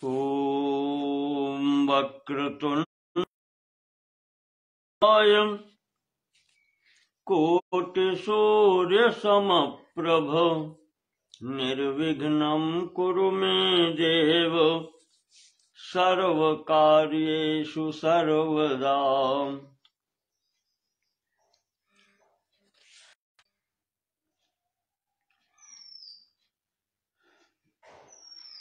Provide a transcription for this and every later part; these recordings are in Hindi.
ॐ वक्रतुण्डाय कोटिसूर्यसमप्रभ निर्विघ्नं कुरु मे देव सर्वकार्येषु सर्वदा।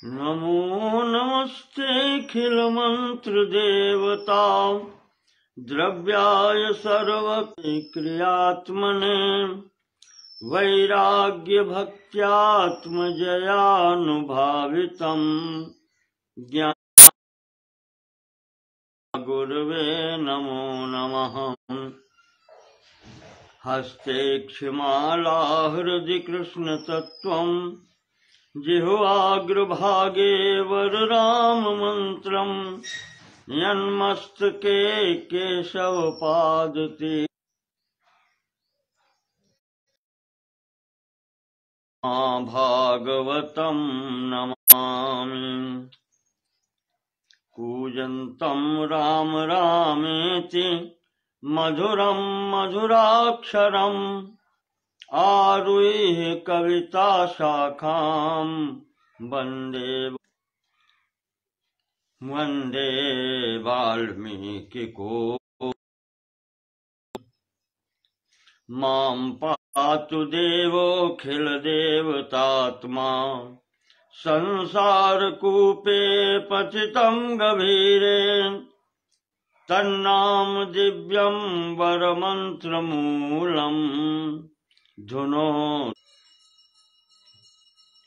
नमो नमस्तेऽखिलमन्त्रदेवता द्रव्याय सर्वक्रियात्मने वैराग्यभक्त्यात्मजयानुभावितं ज्ञान गुरवे नमो नमः। हस्ते क्षमाला हृदि कृष्णतत्त्वम् जिह्वाग्रभागे वरराममन्त्रम् यन्मस्तके केशवपादते भागवतं नमामि। कूजन्तं राम रामेति मधुरं मधुराक्षरम् आरुह्य कविता शाखां वन्दे वन्दे वाल्मीकिकोकिलं। मां पातु देवोऽखिलदेवतात्मा संसारकूपे पतितं गभीरे तन्नाम दिव्यं वरमन्त्रमूलम्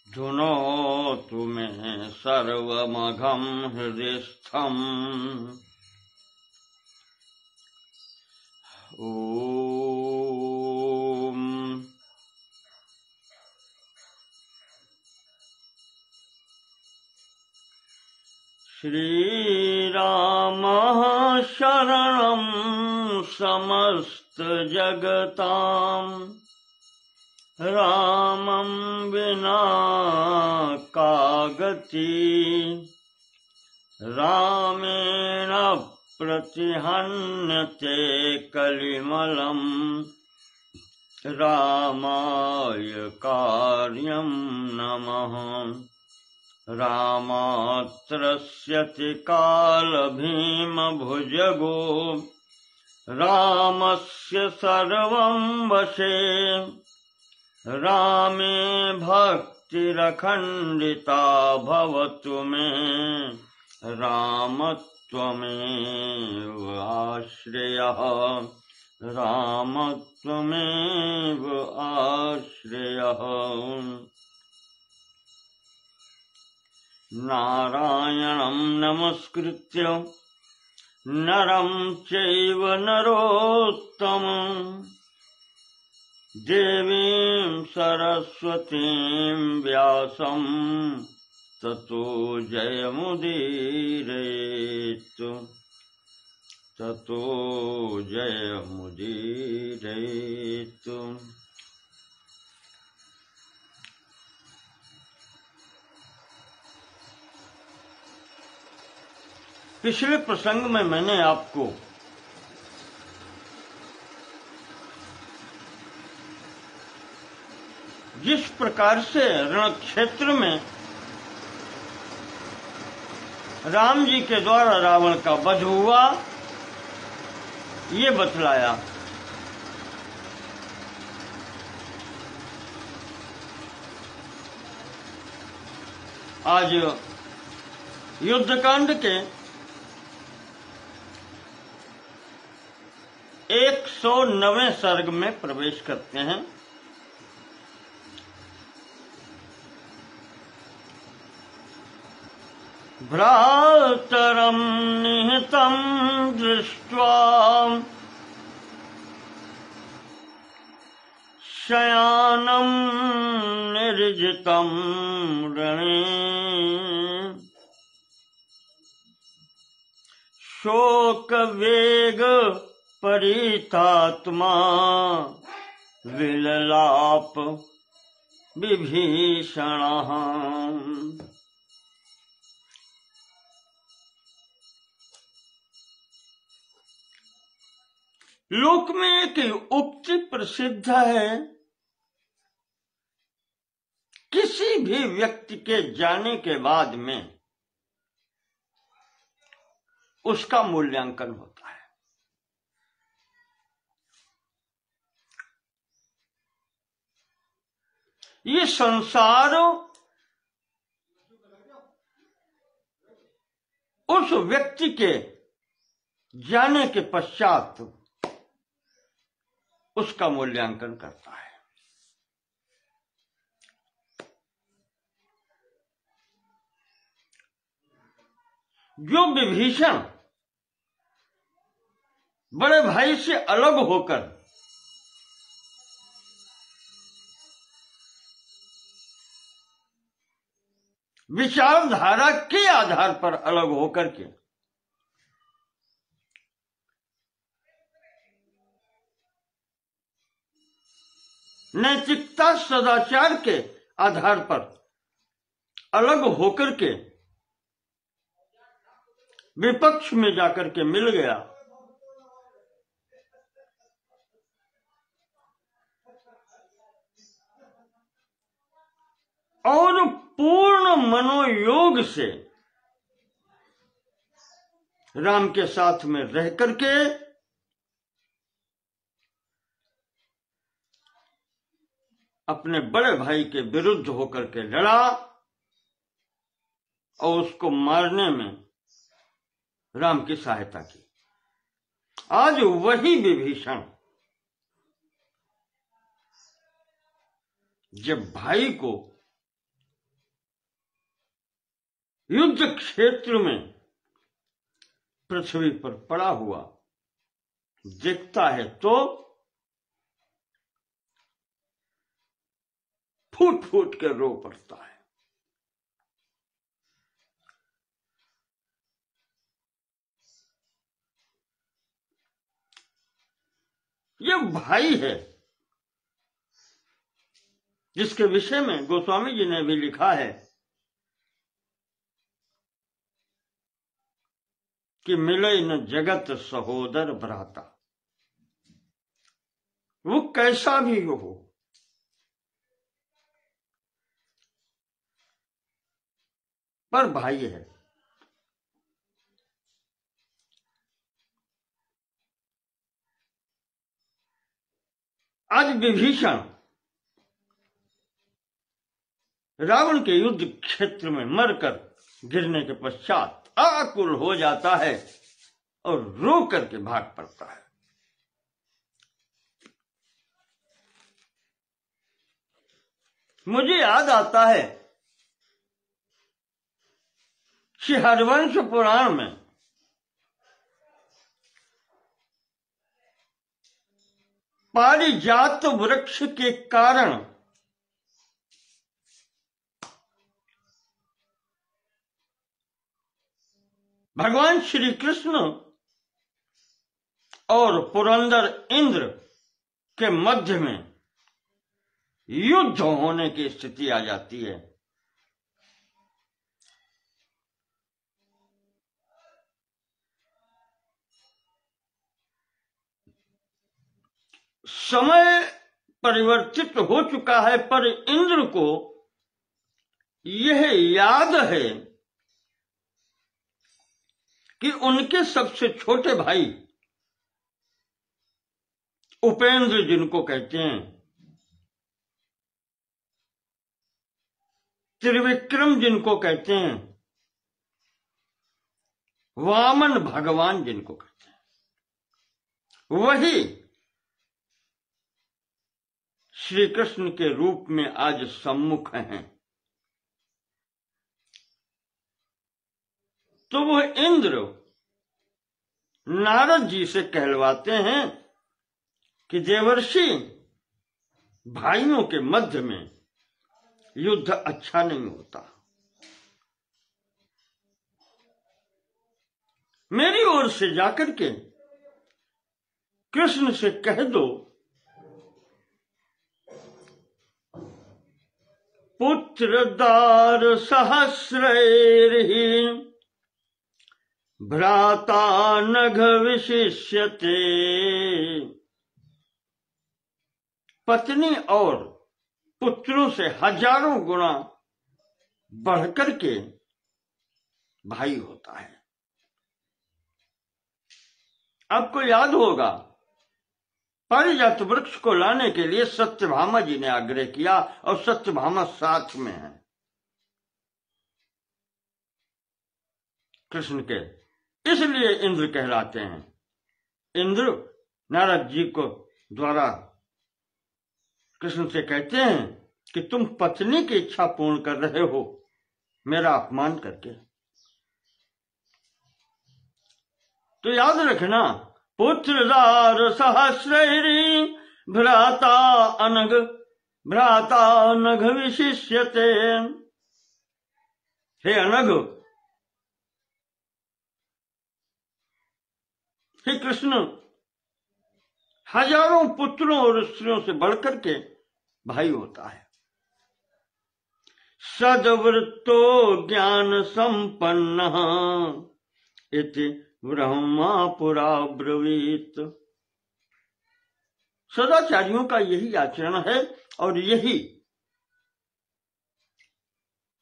धुनोतु मे सर्वमघं हृदिस्थम्। ॐ श्रीरामः शरणं समस्तजगताम् रामं विना का गति रामेण प्रतिहन्यते कलिमलं रामाय कार्यं नमः। रामात्रस्यति कालभीमभुजगो रामस्य सर्वं वशे रामे भक्तिरखण्डिता भवतु मे राम त्वमेव आश्रयः राम त्वमेव आश्रयः। नारायणं नमस्कृत्य नरं चैव नरोत्तमं देवीं सरस्वतीं व्यासं ततो जयमुदीरयेत् ततो जयमुदीरयेत्। पिछले प्रसंग में मैंने आपको जिस प्रकार से रण क्षेत्र में राम जी के द्वारा रावण का वध हुआ ये बतलाया। आज युद्धकांड के 109वें सर्ग में प्रवेश करते हैं। भ्रातरं निहतं दृष्ट्वा शयानं निर्जितं रणे शोकवेग परितात्मा विललाप विभीषणः। लोक में एक उक्ति प्रसिद्ध है, किसी भी व्यक्ति के जाने के बाद में उसका मूल्यांकन होता है। ये संसार उस व्यक्ति के जाने के पश्चात उसका मूल्यांकन करता है। जो विभीषण बड़े भाई से अलग होकर विचारधारा के आधार पर अलग होकर के नैतिकता सदाचार के आधार पर अलग होकर के विपक्ष में जाकर के मिल गया, और पूर्ण मनोयोग से राम के साथ में रह करके अपने बड़े भाई के विरुद्ध होकर के लड़ा और उसको मारने में राम की सहायता की। आज वही विभीषण जब भाई को युद्ध क्षेत्र में पृथ्वी पर पड़ा हुआ देखता है तो फूट फूट के रो पड़ता है। ये भाई है जिसके विषय में गोस्वामी जी ने भी लिखा है कि मिले न जगत सहोदर भ्राता। वो कैसा भी हो, पर भाई है। आज विभीषण रावण के युद्ध क्षेत्र में मरकर गिरने के पश्चात आकुल हो जाता है और रो करके भाग पड़ता है। मुझे याद आता है श्री हरिवंश पुराण में पारिजात वृक्ष के कारण भगवान श्री कृष्ण और पुरंदर इंद्र के मध्य में युद्ध होने की स्थिति आ जाती है। समय परिवर्तित हो चुका है, पर इंद्र को यह याद है कि उनके सबसे छोटे भाई उपेंद्र, जिनको कहते हैं त्रिविक्रम, जिनको कहते हैं वामन भगवान, जिनको कहते हैं, वही श्री कृष्ण के रूप में आज सम्मुख हैं। तो वो इंद्र नारद जी से कहलवाते हैं कि देवर्षि, भाइयों के मध्य में युद्ध अच्छा नहीं होता, मेरी ओर से जाकर के कृष्ण से कह दो पुत्र दार सहस्रैर्हि भ्राता नघ विशिष्यते। पत्नी और पुत्रों से हजारों गुना बढ़कर के भाई होता है। आपको याद होगा, पारिजात वृक्ष को लाने के लिए सत्यभामा जी ने आग्रह किया और सत्यभामा साथ में है कृष्ण के, इसलिए इंद्र कहलाते हैं। इंद्र नारद जी को द्वारा कृष्ण से कहते हैं कि तुम पत्नी की इच्छा पूर्ण कर रहे हो मेरा अपमान करके। तो याद रखना, पुत्रदार सहस्रैरी भ्राता अनघ विशिष्यते। हे अनघ, हे कृष्ण, हजारों पुत्रों और स्त्रियों से बढ़कर के भाई होता है। सदवृत्तो ज्ञान संपन्न इति ब्रह्मा पुरा ब्रवीत। सदाचारियों का यही आचरण है और यही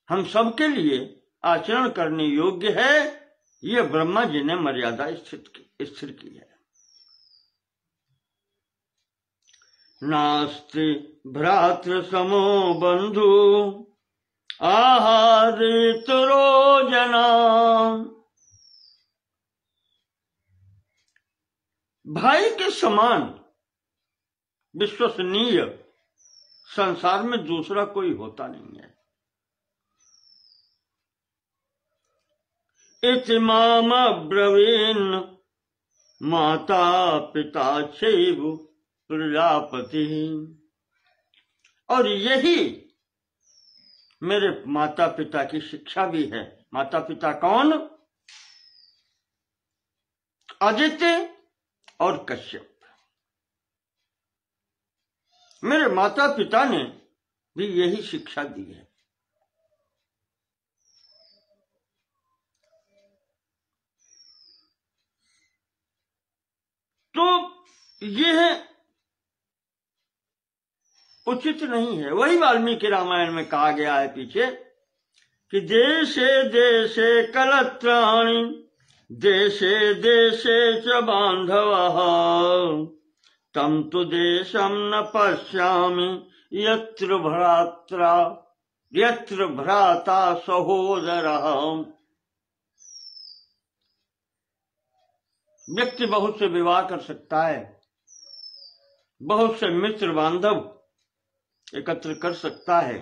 हम सबके लिए आचरण करने योग्य है। ये ब्रह्मा जी ने मर्यादा स्थिर की है। नास्ति भ्रातृ समो बंधु आहारितरो जना। भाई के समान विश्वसनीय संसार में दूसरा कोई होता नहीं है। इति माम ब्रवीन माता पिता चैव प्रजापति। और यही मेरे माता पिता की शिक्षा भी है। माता पिता कौन? आदित्य और कश्यप। मेरे माता पिता ने भी यही शिक्षा दी है। तो यह उचित नहीं है। वही वाल्मीकि रामायण में कहा गया है पीछे कि देशे देशे कलत्राणि देशे देशे च बांधवः तम तु देशम न पश्यामि यत्र भ्राता सहोदरः। व्यक्ति बहुत से विवाह कर सकता है, बहुत से मित्र बांधव एकत्र कर सकता है,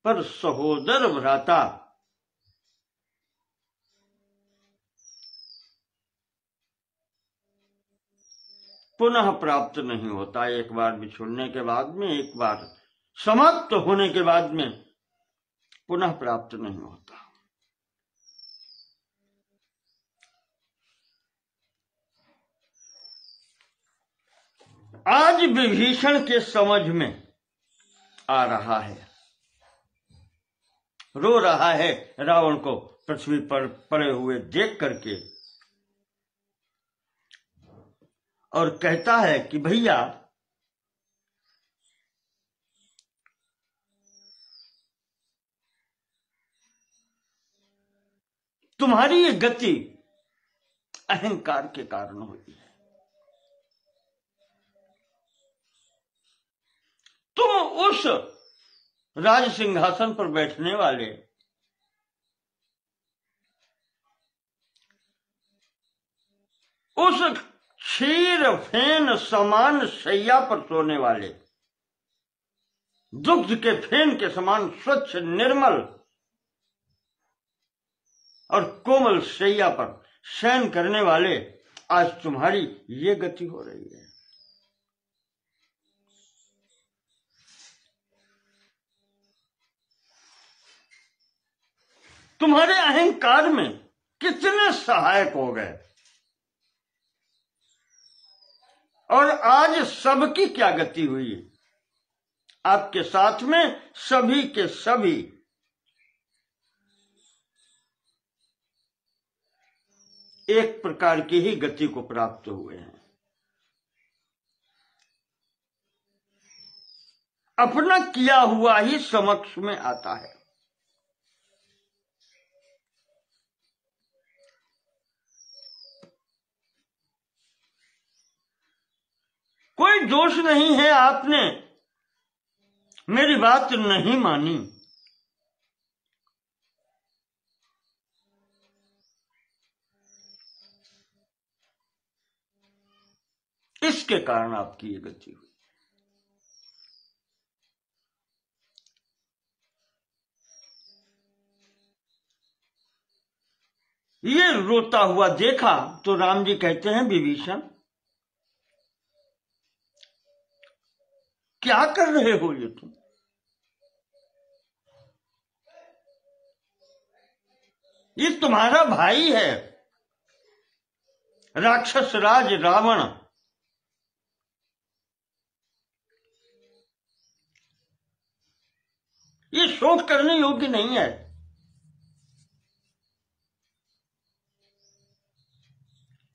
पर सहोदर भ्राता पुनः प्राप्त नहीं होता। एक बार बिछुड़ने के बाद में, एक बार समाप्त होने के बाद में पुनः प्राप्त नहीं होता। आज विभीषण के समझ में आ रहा है, रो रहा है रावण को पृथ्वी पर पड़े हुए देख करके, और कहता है कि भैया तुम्हारी ये गति अहंकार के कारण हुई है। तुम उस राज सिंहासन पर बैठने वाले उस क्षीर फेन समान शैया पर सोने वाले, दुग्ध के फेन के समान स्वच्छ निर्मल और कोमल शैया पर शयन करने वाले आज तुम्हारी ये गति हो रही है। तुम्हारे अहंकार में कितने सहायक हो गए, और आज सबकी क्या गति हुई। आपके साथ में सभी के सभी एक प्रकार की ही गति को प्राप्त हुए हैं। अपना किया हुआ ही समक्ष में आता है। कोई दोष नहीं है, आपने मेरी बात नहीं मानी, इसके कारण आपकी ये गति हुई। ये रोता हुआ देखा तो राम जी कहते हैं, विभीषण क्या कर रहे हो ये तुम? ये तुम्हारा भाई है राक्षस राज रावण। ये शोक करने योग्य नहीं है।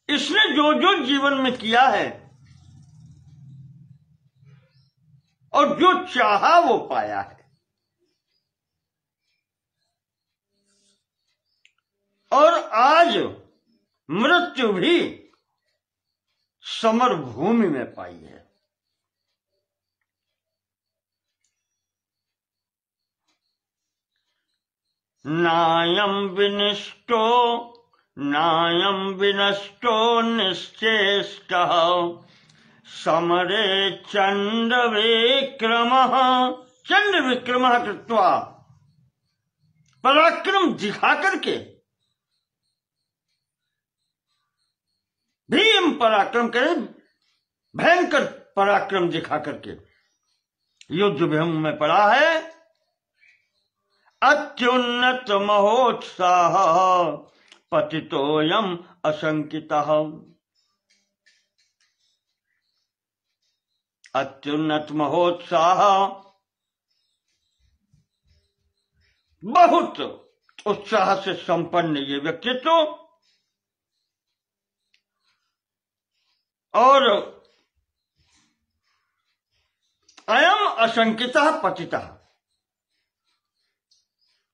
इसने जो जो जीवन में किया है और जो चाहा वो पाया है, और आज मृत्यु भी समर भूमि में पाई है। नायम विनष्टो निश्चेष्टः समरे चंड विक्रमः कृत्वा, पराक्रम दिखा करके, भीम पराक्रम करे, भयंकर पराक्रम दिखा करके युद्ध भूमि में पड़ा है। अत्युन्नत महोत्साह पतितोयम असंकितः। अत्युन्नत महोत्साह, बहुत उत्साह से संपन्न ये व्यक्तित्व, और अयम असंकितः पतितः,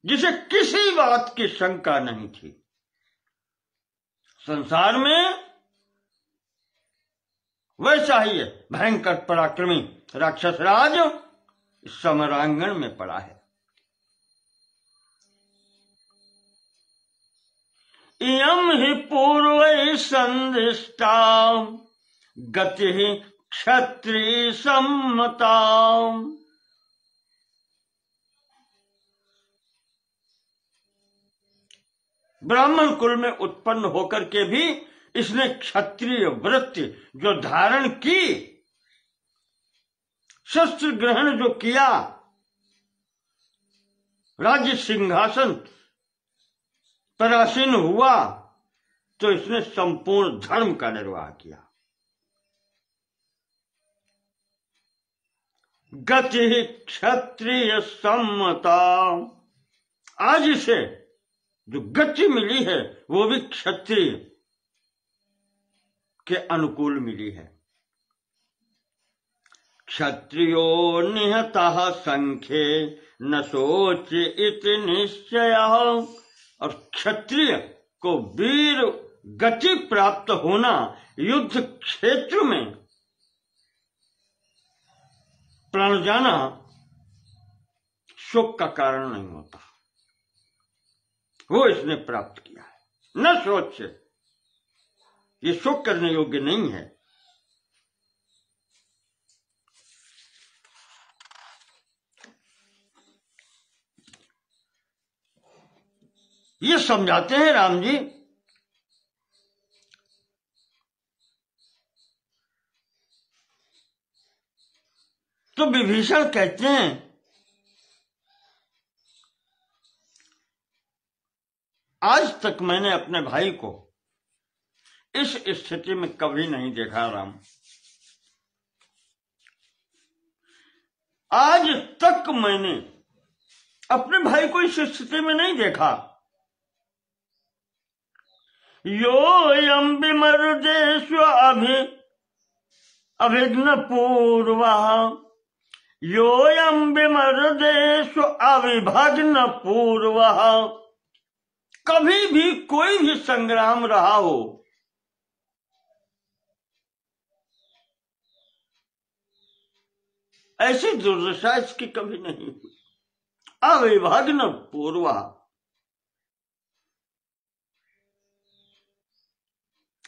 जिसे किसी बात की शंका नहीं थी। संसार में वैसा ही है, भयंकर पराक्रमी राक्षस राज समरांगण में पड़ा है। इयम ही पूर्व संदिष्टा गति क्षत्रिय सम्मता। ब्राह्मण कुल में उत्पन्न होकर के भी इसने क्षत्रिय वृत्ति जो धारण की, शस्त्र ग्रहण जो किया, राज्य सिंहासन पर आसीन हुआ, तो इसने संपूर्ण धर्म का निर्वाह किया। गति क्षत्रिय सम्मता, आज इसे जो गति मिली है वो भी क्षत्रिय के अनुकूल मिली है। क्षत्रियो निहतः संख्ये न सोच इति निश्चय। और क्षत्रिय को वीर गति प्राप्त होना युद्ध क्षेत्र में प्राण जाना शोक का कारण नहीं होता, वो इसने प्राप्त किया है। न सोच, ये शोक करने योग्य नहीं है। ये समझाते हैं राम जी, तो विभीषण कहते हैं आज तक मैंने अपने भाई को इस स्थिति में कभी नहीं देखा राम। आज तक मैंने अपने भाई को इस स्थिति में नहीं देखा। योऽयं विमर्देषु अभिघ्न पूर्वः, योऽयं विमर्देषु अविभग्न पूर्वः। कभी भी कोई भी संग्राम रहा हो, ऐसी दुर्दशा इसकी कभी नहीं हुई। अविभग्न पूर्वा,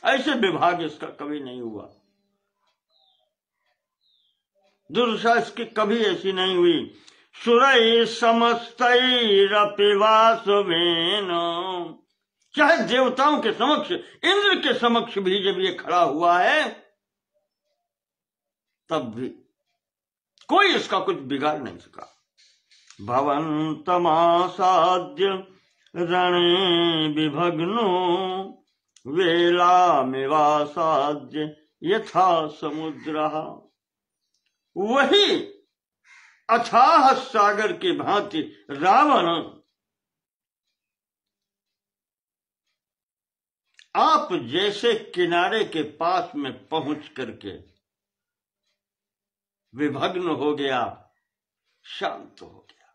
ऐसे विभाग इसका कभी नहीं हुआ। दुर्दशा इसकी कभी ऐसी नहीं हुई। सुरैः समस्तैरपि वासवेन, चाहे देवताओं के समक्ष, इंद्र के समक्ष भी जब ये खड़ा हुआ है, तब भी कोई इसका कुछ बिगाड़ नहीं सका। भवन्तमासाद्य रणे विभग्नो वेलामिवासाद्य यथा समुद्रः। वही अथाह सागर की भांति रावण आप जैसे किनारे के पास में पहुंच करके विभग्न हो गया, शांत हो गया।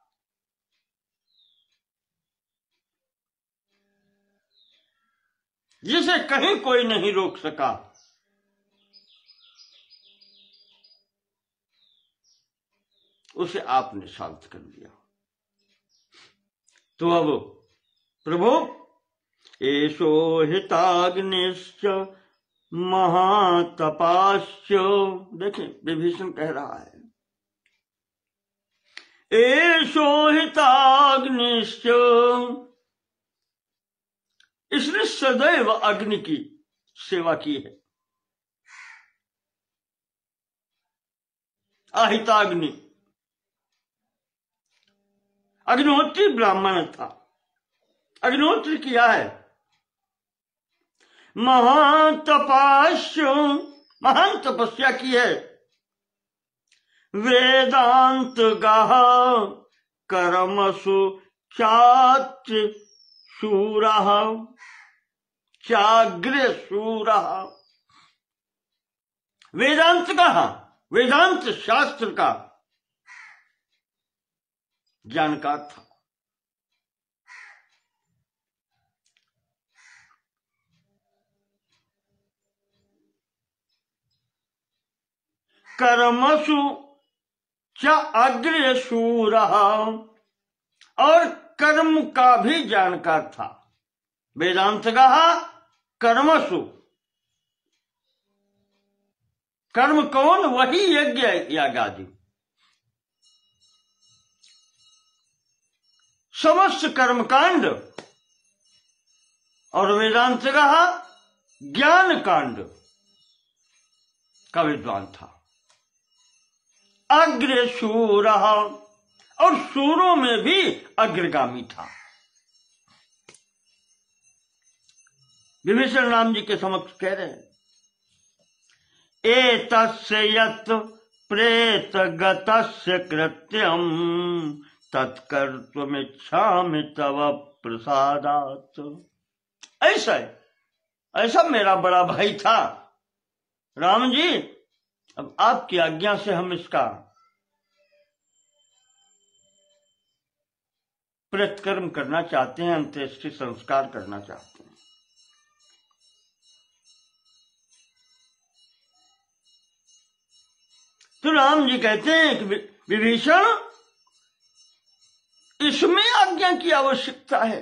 जिसे कहीं कोई नहीं रोक सका, उसे आपने शांत कर दिया। तो अब प्रभु एषो हिताग्निश्च महातपाश्च, देखें विभीषण कह रहा है एषो हिताग्निश्च, इसने सदैव अग्नि की सेवा की है। अहिताग्नि, अग्निहोत्री ब्राह्मण था, अग्निहोत्री किया है। महातपाश्च, महान तपस्या की है। वेदांत गाह कर्मसु चात्र शूरः चाग्रे शूरः। वेदांत गाह, वेदांत शास्त्र का जानकार था। कर्मसु च अग्रे शूरः, और कर्म का भी जानकार था। वेदांत गाह कर्मसु, कर्म कौन? वही यज्ञ यागादि, समस्त कर्मकांड। और वेदांत गाह ज्ञान कांड का विद्वान था। अग्रे शूरः, और सूरों में भी अग्रगामी था। विभीषण राम जी के समक्ष कह रहे हैं एतस्य यत् प्रेत गतस्य कृत्यम तत्कर्तुमिच्छामि तव प्रसादात्। ऐसा मेरा बड़ा भाई था राम जी, अब आपकी आज्ञा से हम इसका प्रेतकर्म करना चाहते हैं, अंत्येष्टि संस्कार करना चाहते हैं। तो राम जी कहते हैं कि विभीषण, इसमें आज्ञा की आवश्यकता है।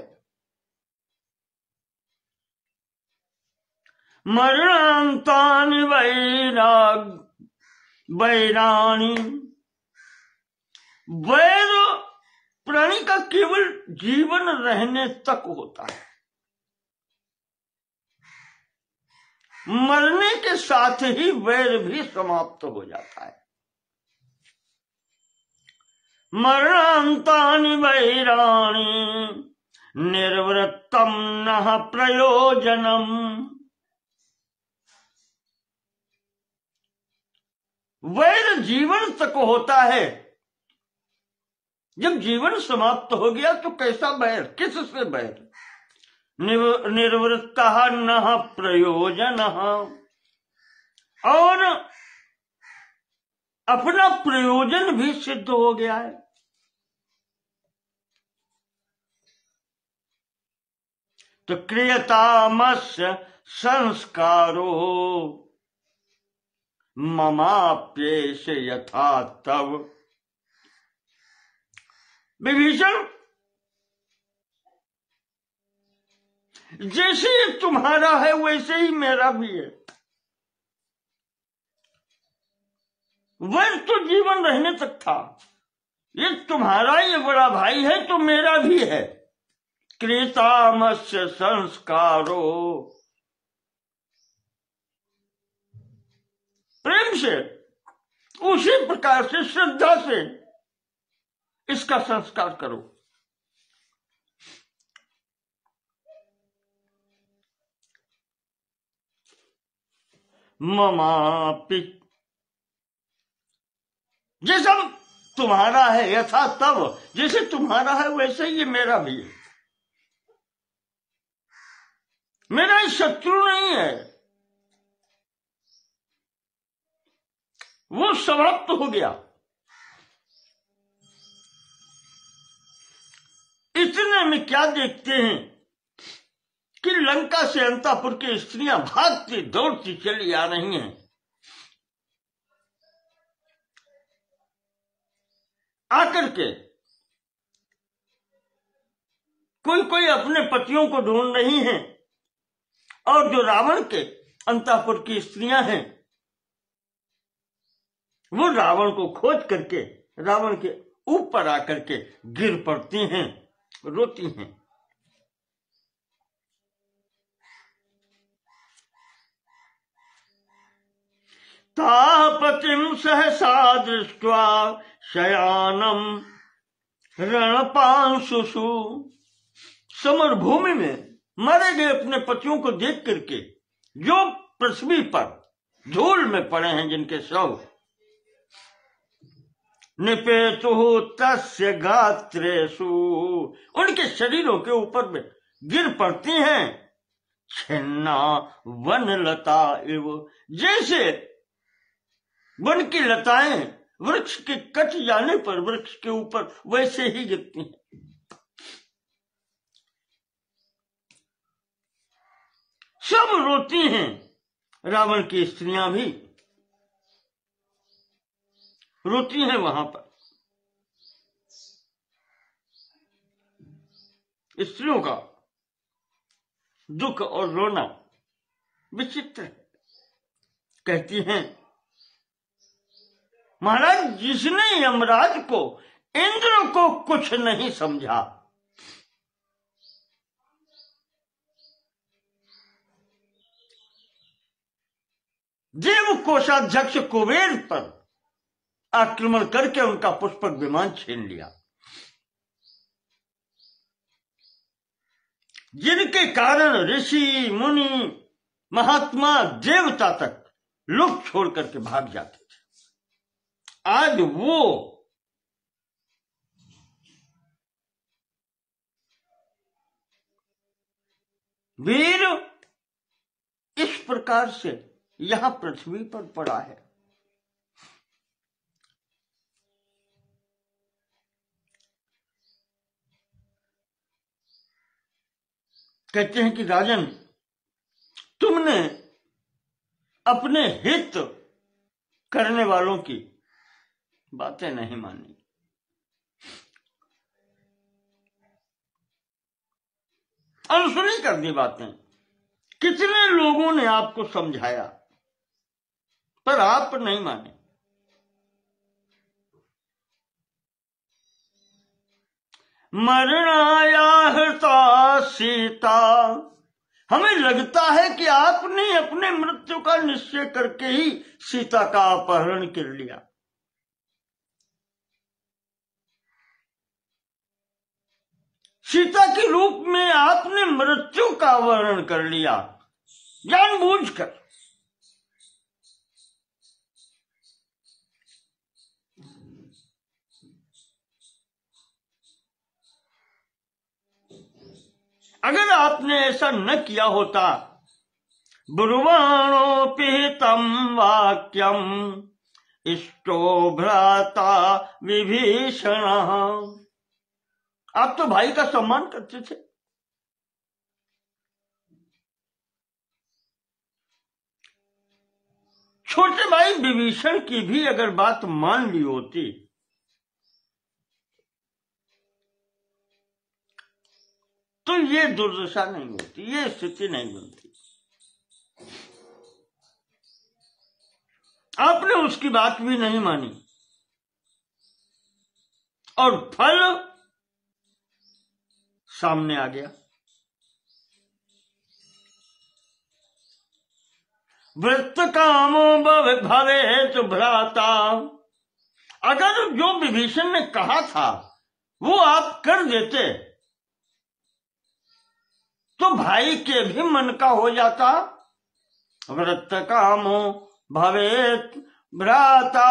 मरणांतानि वैराणी, वैर प्राणी का केवल जीवन रहने तक होता है, मरने के साथ ही वैर भी समाप्त हो जाता है। मरणांतानि वैराणी निर्वृत्तम नः प्रयोजनम। वैर जीवन तक होता है, जब जीवन समाप्त हो गया तो कैसा बैर, किससे बैर? निर्वृत्तः न प्रयोजनः, और अपना प्रयोजन भी सिद्ध हो गया है। तो क्रियतामस्य संस्कारो ममाप्येष यथा तव। विभीषण, जैसे ये तुम्हारा है वैसे ही मेरा भी है। वह तो जीवन रहने तक था, ये तुम्हारा ये बड़ा भाई है तो मेरा भी है। कृतामस्य संस्कारो, प्रेम से, उसी प्रकार से, श्रद्धा से इसका संस्कार करो। ममापि, जैसा तुम्हारा है, यथा तब, जैसे तुम्हारा है वैसे ही मेरा भी है। मेरा शत्रु नहीं है, वो समाप्त हो गया। इतने में क्या देखते हैं कि लंका से अंतापुर की स्त्रियां भागती दौड़ती चली आ रही हैं। आकर के कोई कोई अपने पतियों को ढूंढ रही हैं, और जो रावण के अंतापुर की स्त्रियां हैं वो रावण को खोज करके रावण के ऊपर आकर के गिर पड़ती हैं, रोती हैं। तापतिम सहसा दृष्ट्वा शयानम रणपांशुषु। समरभूमि में मारे गए अपने पतियों को देख करके जो पृथ्वी पर धूल में पड़े हैं, जिनके शव, निपेतु तस्य गात्रेषु, उनके शरीरों के ऊपर में गिर पड़ती हैं। छिन्ना वनलता इव, जैसे वन की लताएं वृक्ष के कट जाने पर वृक्ष के ऊपर वैसे ही गिरती हैं। सब रोती हैं, रावण की स्त्रियां भी रोती हैं। वहां पर स्त्रियों का दुख और रोना विचित्र है। कहती हैं, महाराज, जिसने यमराज को, इंद्र को कुछ नहीं समझा, देव कोषाध्यक्ष कुबेर पर आक्रमण करके उनका पुष्पक विमान छीन लिया, जिनके कारण ऋषि मुनि महात्मा देवता तक लोग छोड़ करके भाग जाते थे, आज वो वीर इस प्रकार से यहां पृथ्वी पर पड़ा है। कहते हैं कि राजन, तुमने अपने हित करने वालों की बातें नहीं मानी, अनसुनी कर दी बातें। कितने लोगों ने आपको समझाया पर आप नहीं माने। मरणाया हृता सीता, हमें लगता है कि आपने अपने मृत्यु का निश्चय करके ही सीता का अपहरण कर लिया। सीता के रूप में आपने मृत्यु का वर्णन कर लिया जानबूझकर। अगर आपने ऐसा न किया होता, ब्रुवाणोपिहितं वाक्यम इष्टो भ्राता विभीषण, आप तो भाई का सम्मान करते थे। छोटे भाई विभीषण की भी अगर बात मान ली होती तो ये दुर्दशा नहीं होती, ये स्थिति नहीं बनती। आपने उसकी बात भी नहीं मानी और फल सामने आ गया। वृत्त कामो भवेत भ्राता, अगर जो विभीषण ने कहा था वो आप कर देते तो भाई के भी मन का हो जाता। व्रत कामो भवेत भ्राता,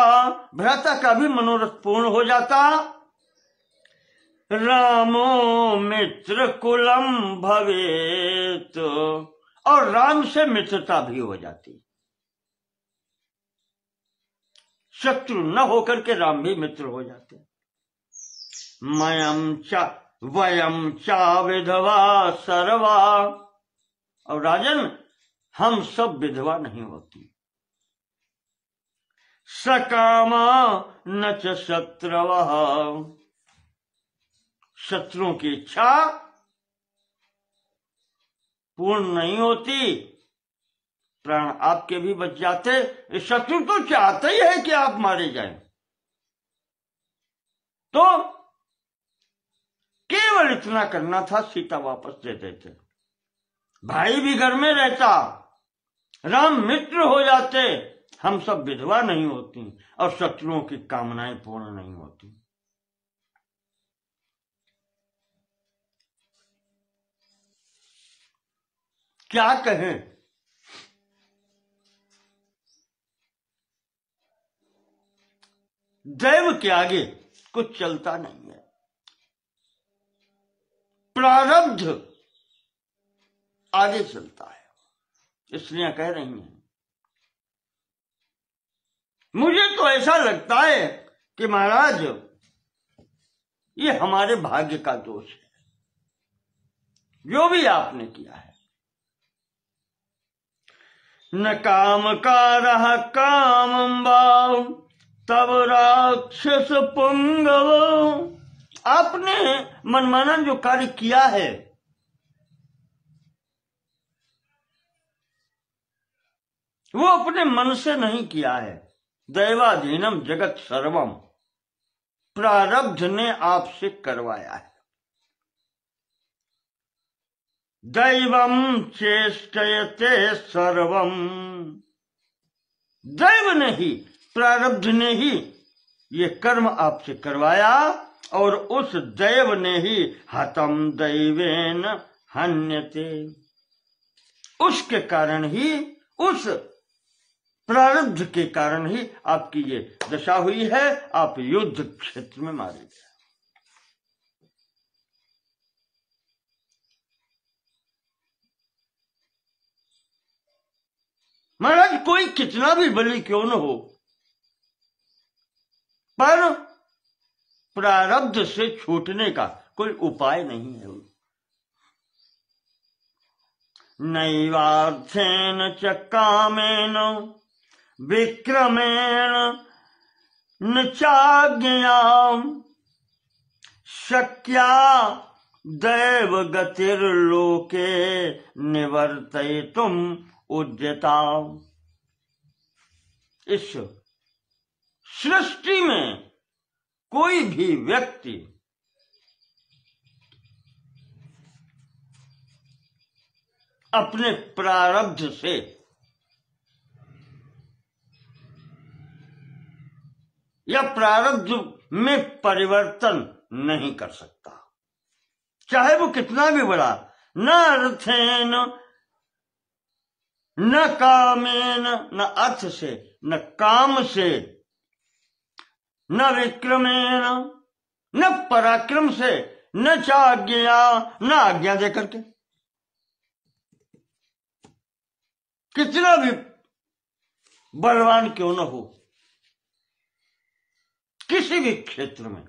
भ्राता का भी मनोरथ पूर्ण हो जाता। रामो मित्र कुलम भवेत, और राम से मित्रता भी हो जाती। शत्रु न होकर के राम भी मित्र हो जाते। मयम चा वयम चा विधवा सर्वा, और राजन हम सब विधवा नहीं होती। सकामा न च शत्रवः, शत्रुओं की इच्छा पूर्ण नहीं होती, प्राण आपके भी बच जाते। शत्रु तो चाहते ही है कि आप मारे जाएं, तो केवल इतना करना था, सीता वापस दे देते, भाई भी घर में रहता, राम मित्र हो जाते, हम सब विधवा नहीं होती और शत्रुओं की कामनाएं पूर्ण नहीं होती। क्या कहें, दैव के आगे कुछ चलता नहीं है। प्रारब्ध आगे चलता है, इसलिए कह रही हैं। मुझे तो ऐसा लगता है कि महाराज ये हमारे भाग्य का दोष है, जो भी आपने किया है। न काम कारः कामं वा तब राक्षस पुंगव, आपने मनमाना जो कार्य किया है वो अपने मन से नहीं किया है। दैवाधीनम जगत सर्वम, प्रारब्ध ने आपसे करवाया है। दैवम चेष्टयते सर्वम, दैव ने ही, प्रारब्ध ने ही ये कर्म आपसे करवाया, और उस दैव ने ही हतम दैवेन हन्यते, उसके कारण ही, उस प्रारब्ध के कारण ही आपकी ये दशा हुई है। आप युद्ध क्षेत्र में मारे गए। महाराज कोई कितना भी बली क्यों न हो, पर प्रारब्ध से छूटने का कोई उपाय नहीं है। नैवार्थेन च कामेन विक्रमेण न चाज्ञया शक्या दैव गतिर्लोके निवर्तयितुम उद्यता। इस सृष्टि में कोई भी व्यक्ति अपने प्रारब्ध से या प्रारब्ध में परिवर्तन नहीं कर सकता, चाहे वो कितना भी बड़ा। न अर्थेन न कामेन, न अर्थ से, न काम से, न विक्रमेण, न पराक्रम से, न चाज्ञया, न आज्ञा दे करके। कितना भी बलवान क्यों न हो, किसी भी क्षेत्र में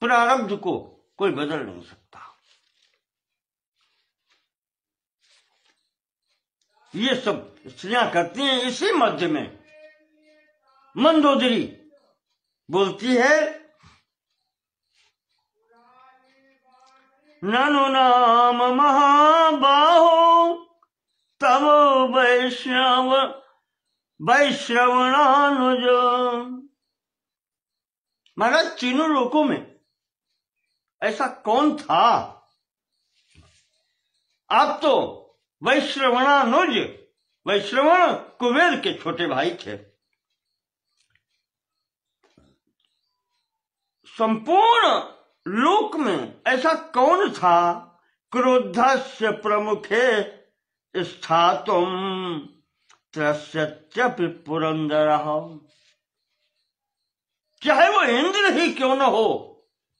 प्रारब्ध को कोई बदल नहीं सकता। ये सब स्त्रियां करती हैं। इसी मध्य में मंदोदरी बोलती है, ननु नाम महाबाहो तब वैश्रवणानुज। महाराज, तीनों लोकों में ऐसा कौन था? आप तो वैश्रवणानुज, वैश्रवण कुबेर के छोटे भाई थे। संपूर्ण लोक में ऐसा कौन था? क्रोधस्य प्रमुखे स्थातुम त्रस्यत्यपि पुरंदरः। चाहे वो इंद्र ही क्यों न हो,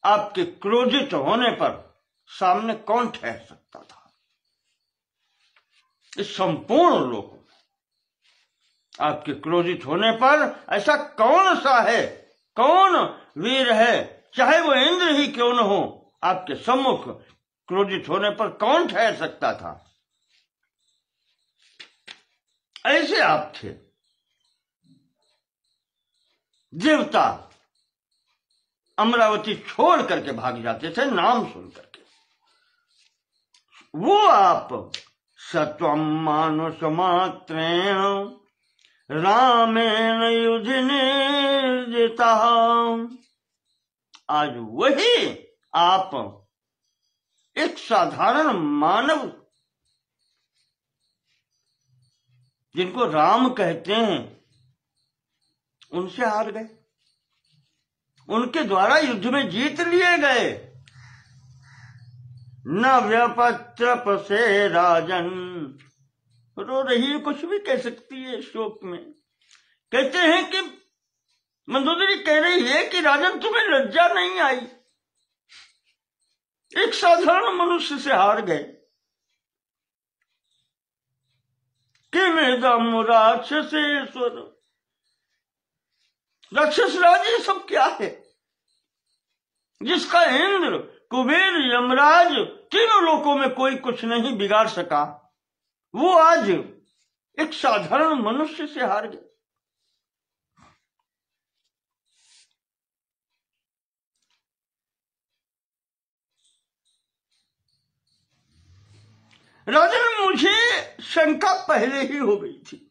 आपके क्रोधित होने पर सामने कौन ठहर सकता था? इस संपूर्ण लोक में आपके क्रोधित होने पर ऐसा कौन सा है, कौन वीर है? चाहे वो इंद्र ही क्यों न हो, आपके सम्मुख क्रोधित होने पर कौन ठहर सकता था? ऐसे आप थे। देवता अमरावती छोड़ करके भाग जाते थे नाम सुन करके। वो आप सत्वम मानुष मात्रेण रामेण युधि निर्जिता। आज वही आप एक साधारण मानव, जिनको राम कहते हैं, उनसे हार गए। उनके द्वारा युद्ध में जीत लिए गए। न व्यपत्रप से राजन। रो रही है, कुछ भी कह सकती है शोक में। कहते हैं कि मंदोदरी कह रही है कि राजन, तुम्हें लज्जा नहीं आई? एक साधारण मनुष्य से हार गए। किमिदम राक्षसेश्वर। राक्षस राज ये सब क्या है, जिसका इंद्र, कुबेर, यमराज, तीनों लोकों में कोई कुछ नहीं बिगाड़ सका, वो आज एक साधारण मनुष्य से हार गए। राजन, मुझे शंका पहले ही हो गई थी।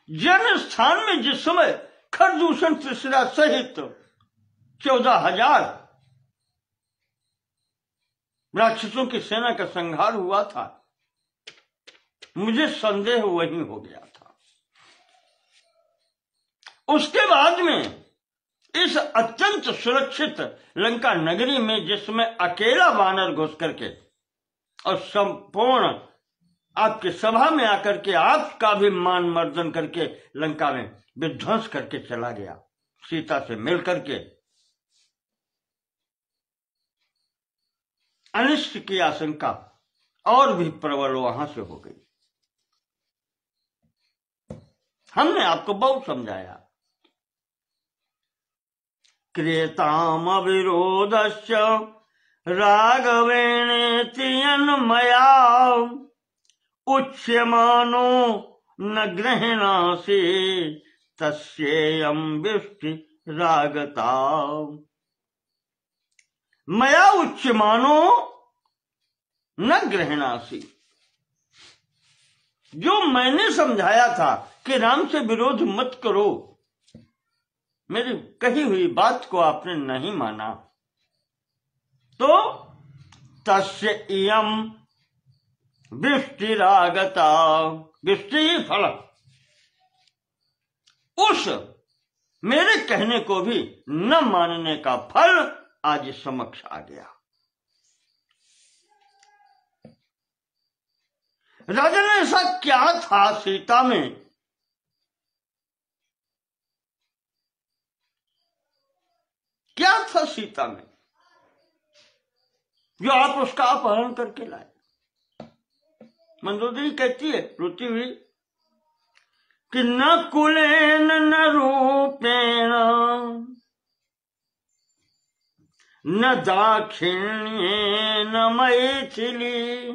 जन स्थान में जिस समय खरदूषण त्रिशिरा सहित 14,000 राक्षसों की सेना का संहार हुआ था, मुझे संदेह वही हो गया था। उसके बाद में इस अत्यंत सुरक्षित लंका नगरी में जिसमें अकेला वानर घुस करके और संपूर्ण आपके सभा में आकर के आपका भी मान मर्दन करके लंका में विध्वंस करके चला गया, सीता से मिल करके अनिष्ट की आशंका और भी प्रबल वहां से हो गई। हमने आपको बहुत समझाया। क्रियताम अविरोधश्च राघवेणेति अन्मया उच्यमानो न गृह्णासि तस्येयं वृष्टि रागता। मया उच्यमानो न गृह्णासि। जो मैंने समझाया था कि राम से विरोध मत करो, मेरी कही हुई बात को आपने नहीं माना, तो तस्य इयं वृष्टिरागता। वृष्टि फल। उस मेरे कहने को भी न मानने का फल आज समक्ष आ गया। राजन, ऐसा क्या था सीता में क्या था सीता में जो आप उसका अपहरण करके लाए? मंदोदरी कहती है रोती हुई कि न कुलेन न रूपेण न दाक्षिण्येन मैथिली,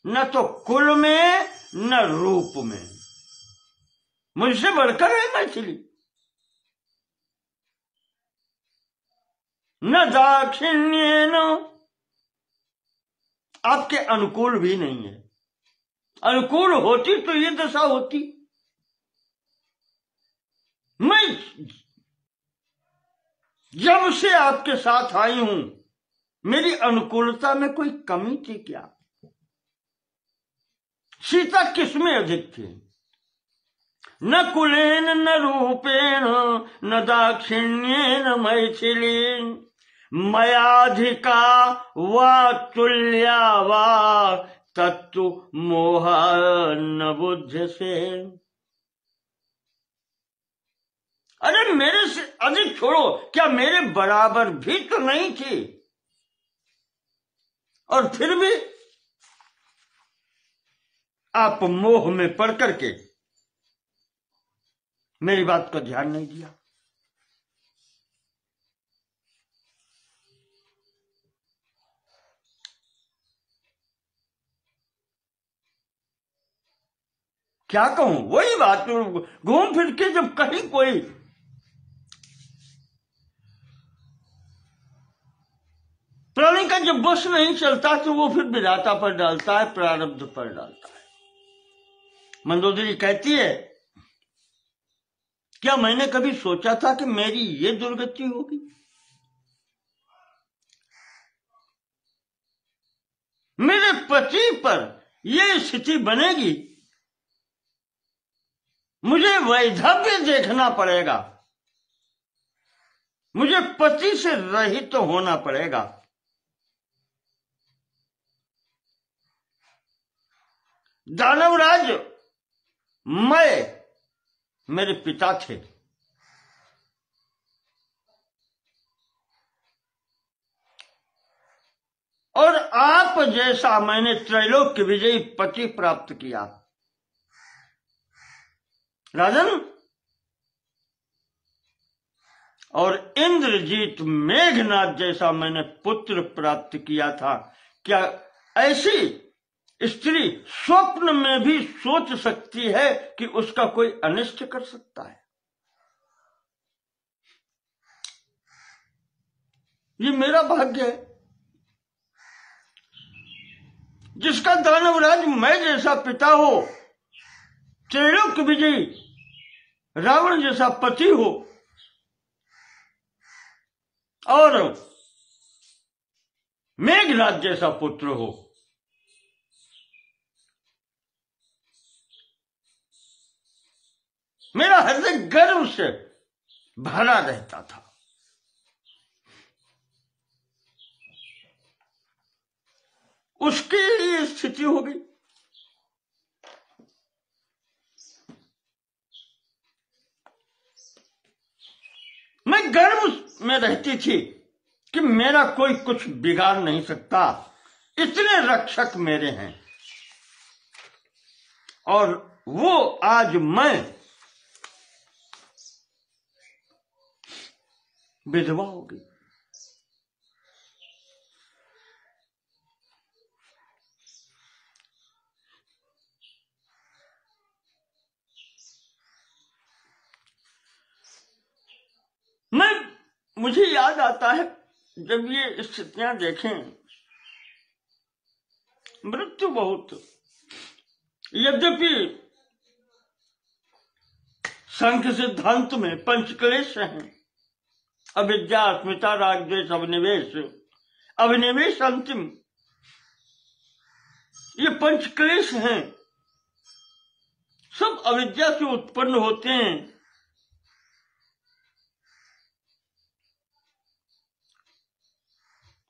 न तो कुल में न रूप में मुझसे बढ़कर है मैथिली, न दाक्षिण्येन, आपके अनुकूल भी नहीं है। अनुकूल होती तो ये दशा होती। मैं जब से आपके साथ आई हूं, मेरी अनुकूलता में कोई कमी थी क्या? सीता किसमें अधिक थी? न कुलेन न रूपेण न दाक्षिण्येन मैथिली, मयाधिका वा तुल्या वा तत्तु मोह न बुध्यसे। अरे मेरे से अधिक छोड़ो, क्या मेरे बराबर भी तो नहीं थी? और फिर भी आप मोह में पड़ करके मेरी बात को ध्यान नहीं दिया। क्या कहूं? वही बात, घूम फिर के जब कहीं कोई प्राणी का जब बस नहीं चलता तो वो फिर विधाता पर डालता है, प्रारब्ध पर डालता है। मंदोदरी कहती है, क्या मैंने कभी सोचा था कि मेरी ये दुर्गति होगी? मेरे पति पर ये स्थिति बनेगी, मुझे वैधव्य देखना पड़ेगा, मुझे पति से रहित तो होना पड़ेगा। दानवराज मेरे पिता थे, और आप जैसा मैंने त्रैलोक्य विजयी पति प्राप्त किया। राजन, और इंद्रजीत मेघनाथ जैसा मैंने पुत्र प्राप्त किया था। क्या ऐसी स्त्री स्वप्न में भी सोच सकती है कि उसका कोई अनिष्ट कर सकता है? ये मेरा भाग्य है, जिसका दानवराज मैं जैसा पिता हो, त्रैलोक्य विजयी रावण जैसा पति हो, और मेघनाथ जैसा पुत्र हो। मेरा हृदय गर्व से भरा रहता था। उसकी ये स्थिति हो गई। मैं गर्व में रहती थी कि मेरा कोई कुछ बिगाड़ नहीं सकता, इतने रक्षक मेरे हैं। और वो आज मैं विधवा हो गई। मुझे याद आता है जब ये स्थितियां देखें, मृत्यु बहुत, यद्यपि सांख्य सिद्धांत में पंचक्लेश हैं, अविद्या, अस्मिता, राग, द्वेष, अभिनिवेश, अभिनिवेश अंतिम, ये पंचक्लेश हैं, सब अविद्या से उत्पन्न होते हैं।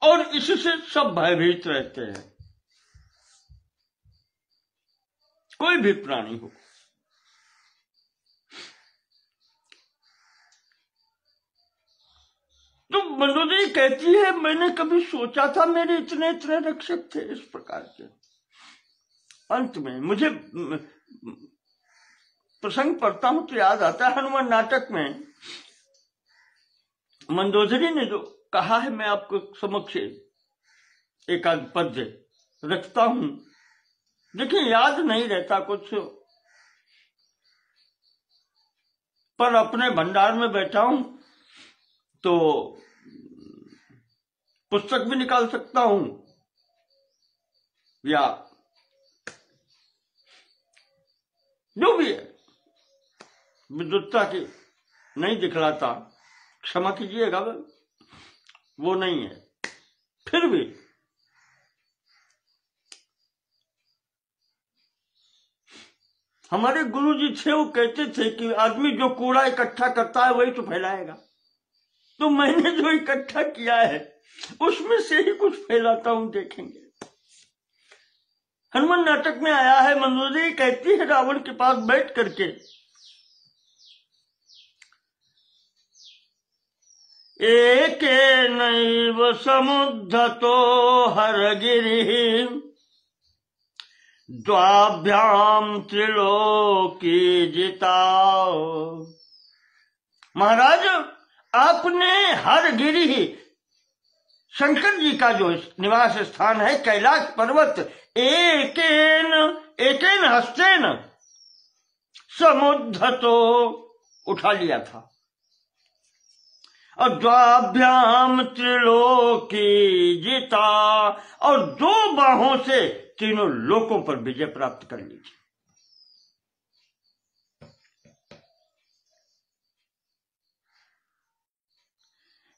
और इससे सब भयभीत रहते हैं, कोई भी प्राणी हो। तो मंदोदरी कहती है, मैंने कभी सोचा था मेरे इतने इतने रक्षक थे इस प्रकार के। अंत में मुझे प्रसंग पढ़ता हूं तो याद आता है, हनुमान नाटक में मंदोदरी ने जो कहा है, मैं आपको समक्ष एक आध पद्य रखता हूं। देखिए, याद नहीं रहता कुछ, पर अपने भंडार में बैठा हूं तो पुस्तक भी निकाल सकता हूं या जो भी है, विद्वत्ता की नहीं दिखलाता, क्षमा कीजिएगा, वो नहीं है। फिर भी हमारे गुरुजी थे, वो कहते थे कि आदमी जो कूड़ा इकट्ठा करता है वही तो फैलाएगा। तो मैंने जो इकट्ठा किया है उसमें से ही कुछ फैलाता हूं, देखेंगे। हनुमान नाटक में आया है, मंदोदरी कहती है रावण के पास बैठ करके, एक नैव समुद्धतो हरगिरि द्वाभ्याम त्रिलोकी जिताओ। महाराज, आपने हरगिरि, शंकर जी का जो निवास स्थान है, कैलाश पर्वत, एकेन हस्तेन समुद्धतो उठा लिया था, और द्वाभ्याम त्रिलोकी जीता, और 2 बाहों से तीनों लोकों पर विजय प्राप्त कर ली थी।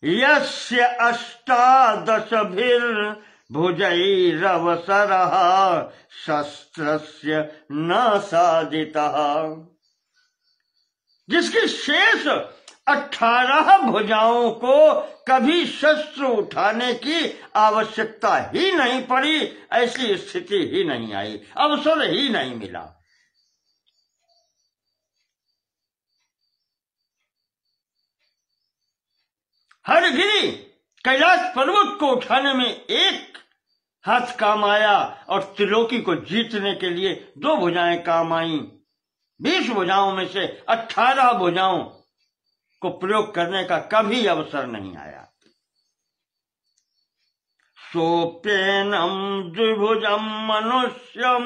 यस्य अष्टादशभिर्भुजैरवसरः शस्त्रस्य न साधितः। जिसकी शेष 18 भुजाओं को कभी शस्त्र उठाने की आवश्यकता ही नहीं पड़ी, ऐसी स्थिति ही नहीं आई, अवसर ही नहीं मिला। हरगिरि, कैलाश पर्वत को उठाने में एक हाथ काम आया, और त्रिलोकी को जीतने के लिए 2 भुजाएं काम आई। 20 भुजाओं में से 18 भुजाओं को प्रयोग करने का कभी अवसर नहीं आया। सोप्येनम द्विभुजम मनुष्यम,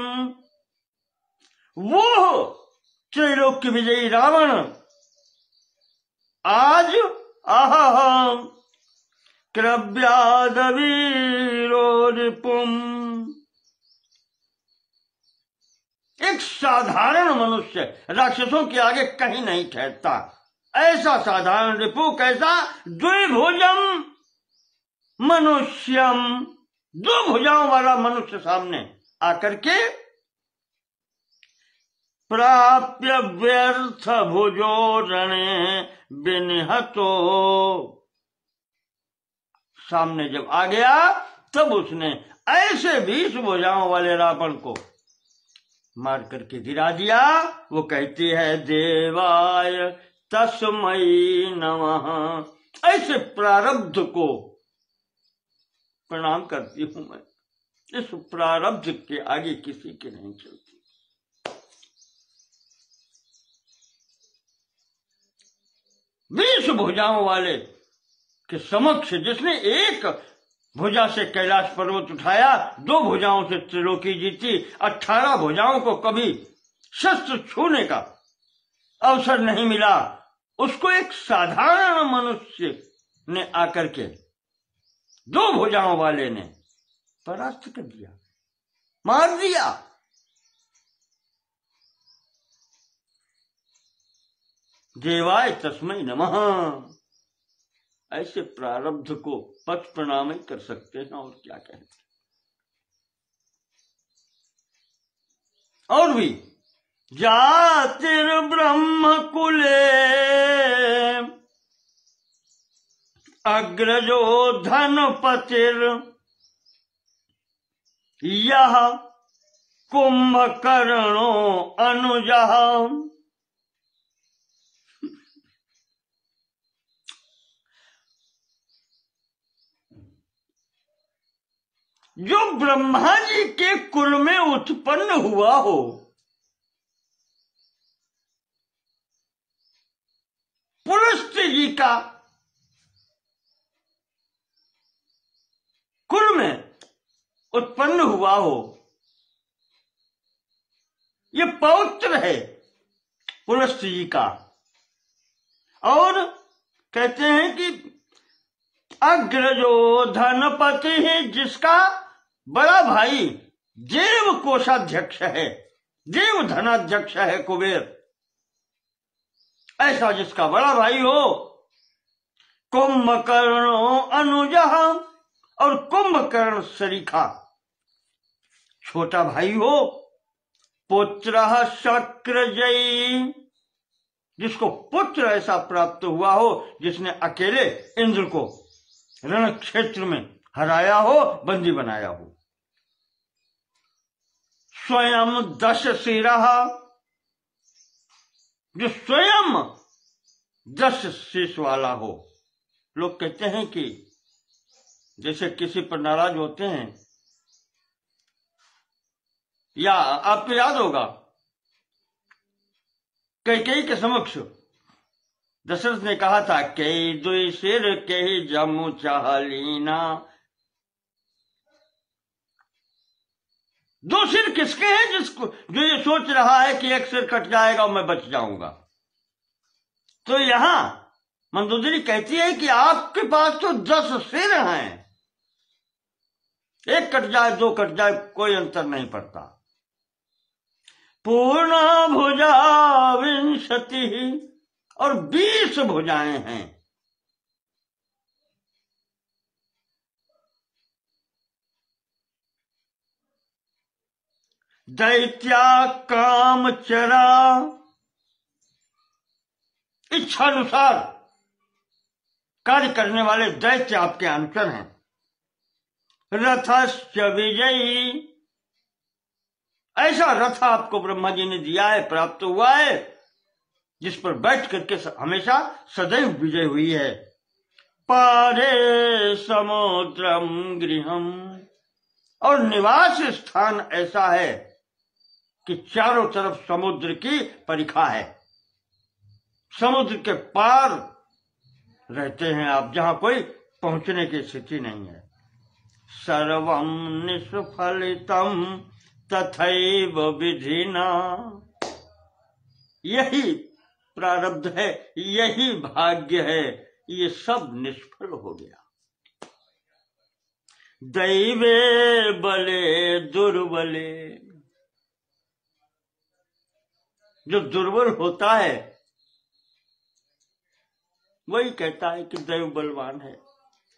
वो त्रैलोक्य विजयी रावण आज अहम क्रव्यादवीरो रिपुम, एक साधारण मनुष्य राक्षसों के आगे कहीं नहीं ठहरता। ऐसा साधारण रिपु, कैसा? द्विभुजम मनुष्यम, 2 भुजाओं वाला मनुष्य सामने आकर के, प्राप्य व्यर्थ भुजो रणे विनिहतो, सामने जब आ गया तब उसने ऐसे 20 भुजाओं वाले रावण को मार करके गिरा दिया। वो कहती है, देवाय तस्मै नमः, ऐसे प्रारब्ध को प्रणाम करती हूं मैं। इस प्रारब्ध के आगे किसी की नहीं चलती। बीस भुजाओं वाले के समक्ष जिसने एक भुजा से कैलाश पर्वत उठाया, 2 भुजाओं से त्रिलोकी जीती, 18 भुजाओं को कभी शस्त्र छूने का अवसर नहीं मिला, उसको एक साधारण मनुष्य ने आकर के 2 भुजाओं वाले ने परास्त कर दिया, मार दिया। देवाय तस्मै नमः, ऐसे प्रारब्ध को पथ प्रणाम ही कर सकते हैं, और क्या कहें। और भी, जातिर ब्रह्म कुले अग्रजो धनपतिर, यह कुंभकर्णो अनुजः, जो ब्रह्मा जी के कुल में उत्पन्न हुआ हो, पुलस्त्य जी का कुल में उत्पन्न हुआ हो, ये पौत्र है पुलस्त्य जी का। और कहते हैं कि अग्रजो धनपति है, जिसका बड़ा भाई देव कोषाध्यक्ष है, देव धनाध्यक्ष है कुबेर, ऐसा जिसका बड़ा भाई हो। कुंभकर्णो अनुजः, और कुंभकर्ण सरीखा छोटा भाई हो। पुत्रः शक्रजयी, जिसको पुत्र ऐसा प्राप्त हुआ हो जिसने अकेले इंद्र को रण क्षेत्र में हराया हो, बंदी बनाया हो। स्वयं 10 शिरः, जो स्वयं 10 शीश वाला हो। लोग कहते हैं कि जैसे किसी पर नाराज होते हैं, या आपको याद होगा कैकेयी के समक्ष दशरथ ने कहा था, कई दुई सिर कही जमु चाहलीना। 2 सिर किसके हैं? जिसको जो ये सोच रहा है कि एक सिर कट जाएगा और मैं बच जाऊंगा। तो यहां मंदोदरी कहती है कि आपके पास तो 10 सिर हैं, एक कट जाए 2 कट जाए कोई अंतर नहीं पड़ता। पूर्ण भुजा विंशति, और 20 भुजाएं हैं। दैत्या कामचरा, इच्छानुसार कार्य करने वाले दैत्य आपके अनुचर हैं। रथश्च विजयी, ऐसा रथ आपको ब्रह्मा जी ने दिया है, प्राप्त हुआ है, जिस पर बैठ करके हमेशा सदैव विजय हुई है। पारे समुद्रम गृहम, और निवास स्थान ऐसा है कि चारों तरफ समुद्र की परिखा है, समुद्र के पार रहते हैं आप, जहां कोई पहुंचने की स्थिति नहीं है। सर्वम निष्फलितम तथैव विधिना, यही प्रारब्ध है, यही भाग्य है, ये सब निष्फल हो गया। दैवे बले दुर्बले, जो दुर्बल होता है वही कहता है कि दैव बलवान है।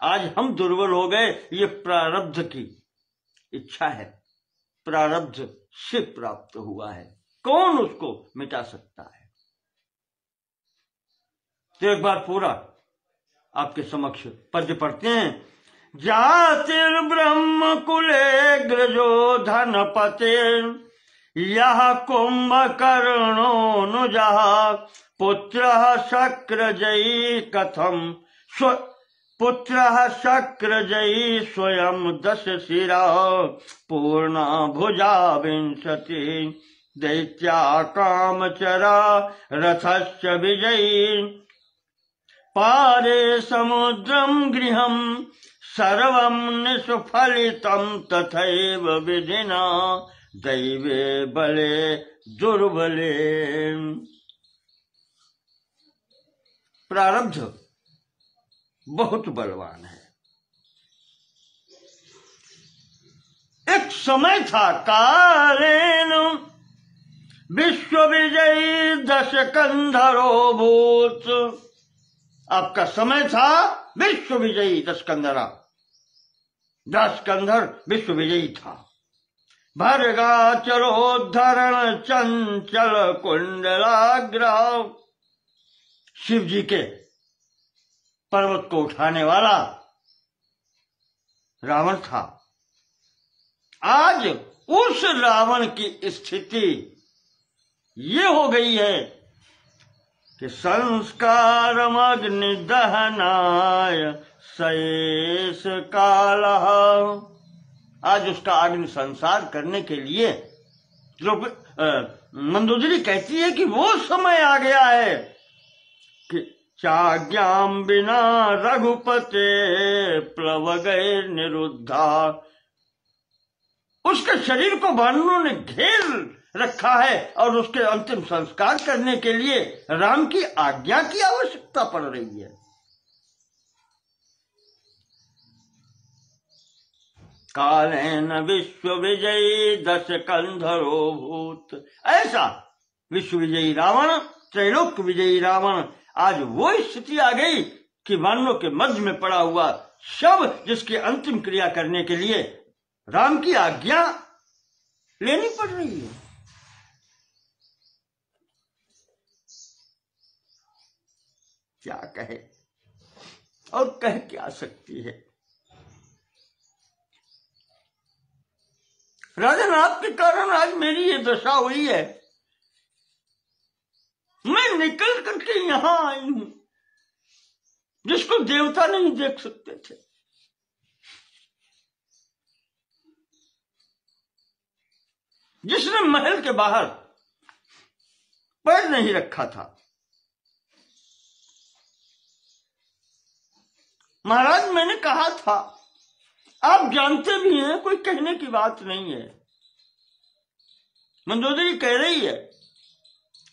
आज हम दुर्बल हो गए, ये प्रारब्ध की इच्छा है, प्रारब्ध से प्राप्त हुआ है, कौन उसको मिटा सकता है। तो एक बार पूरा आपके समक्ष पद्य पढ़ते हैं। जातिर ब्रह्म कुले ग्रजो धनपते, यह कुंभकर्णोऽनुजः पुत्रः शक्रजयी कथम पुत्रः शक्रजयी स्वयं 10 शिरा पूर्ण भुजा विंशति दैत्या कामचरा रथश्च विजयी पारे समुद्रम गृहम सर्वं निष्फलितं तथैव विधिना दैवे बले दुर्बले। प्रारब्ध बहुत बलवान है। एक समय था कालेन विश्व विजयी 10 कंधरो भूत। आपका समय था विश्व विजयी 10 कंधरा, 10 कंधर विश्व विजयी था। भर्गाचरोद्धरण चंचल कुंडलाग्रह, शिव जी के पर्वत को उठाने वाला रावण था। आज उस रावण की स्थिति ये हो गई है कि संस्कारम अग्नि दहनाय शेष काल। आज उसका अग्नि संसार करने के लिए मंदोदरी कहती है कि वो समय आ गया है कि चाज्ञाम बिना रघुपते प्लव गए निरुद्धा। उसके शरीर को वानरों ने घेर रखा है और उसके अंतिम संस्कार करने के लिए राम की आज्ञा की आवश्यकता पड़ रही है। कालेन विश्व विजयी दश कंधरो भूत। ऐसा विश्व विजयी रावण, त्रैलोक विजयी रावण, आज वो स्थिति आ गई कि वानरों के मध्य में पड़ा हुआ शव, जिसकी अंतिम क्रिया करने के लिए राम की आज्ञा लेनी पड़ रही है। क्या कहे और कह क्या सकती है। राजन, आपके कारण आज मेरी ये दशा हुई है। मैं निकल करके यहां आई हूं, जिसको देवता नहीं देख सकते थे। जिसने महल के बाहर पैर नहीं रखा था। महाराज, मैंने कहा था, आप जानते भी हैं, कोई कहने की बात नहीं है। मंदोदरी कह रही है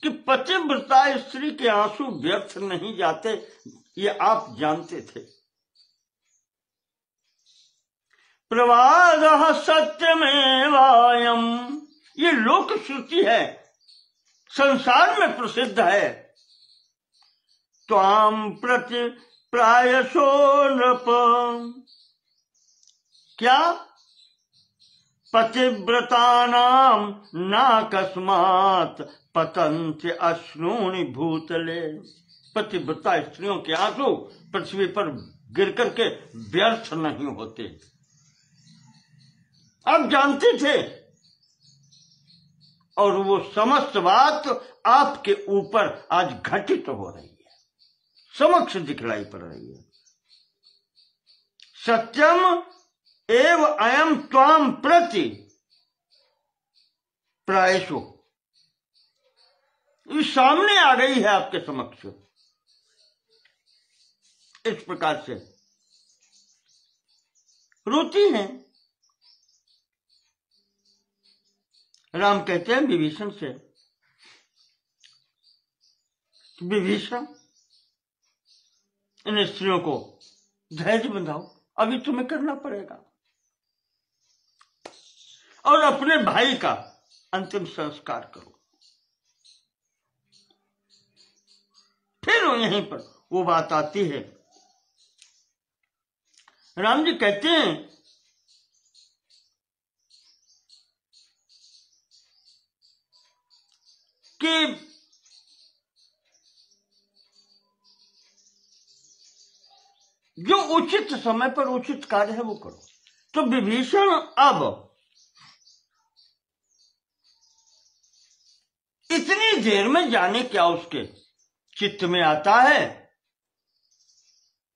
कि पतिव्रता स्त्री के आंसू व्यर्थ नहीं जाते, ये आप जानते थे। प्रवाद सत्यमेवायम, ये लोक श्रुति है, संसार में प्रसिद्ध है। त्वाम प्रति प्रायशो नृप, क्या पतिव्रतानाम नाकस्मात् पतन्ति अश्नूनि भूतले। पतिव्रता स्त्रियों के आंसू पृथ्वी पर गिर करके व्यर्थ नहीं होते। आप जानते थे, और वो समस्त बात आपके ऊपर आज घटित हो रही है, समक्ष दिखलाई पड़ रही है। सत्यम एव अयम त्वाम प्रति प्रायशो, ये सामने आ गई है आपके समक्ष। इस प्रकार से रोती हैं। राम कहते हैं विभीषण से, विभीषण, इन स्त्रियों को धैर्य बंधाओ, अभी तुम्हें करना पड़ेगा, और अपने भाई का अंतिम संस्कार करो। फिर यहीं पर वो बात आती है, राम जी कहते हैं कि जो उचित समय पर उचित कार्य है वो करो। तो विभीषण अब इतनी देर में जाने क्या उसके चित्त में आता है,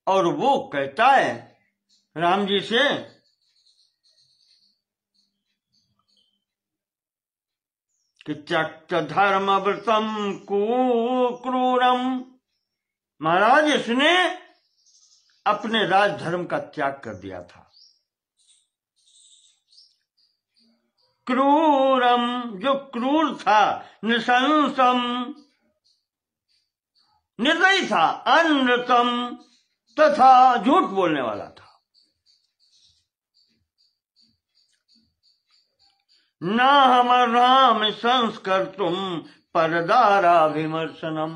और वो कहता है राम जी से कि त्यक्त धर्म व्रतम क्रूरम। महाराज, इसने अपने राजधर्म का त्याग कर दिया था। क्रूरम, जो क्रूर था, निशंसम, निर्दयी था, अनृतम, तथा झूठ बोलने वाला था। न हमर राम संस्कर्तुम परदारा विमर्शनम।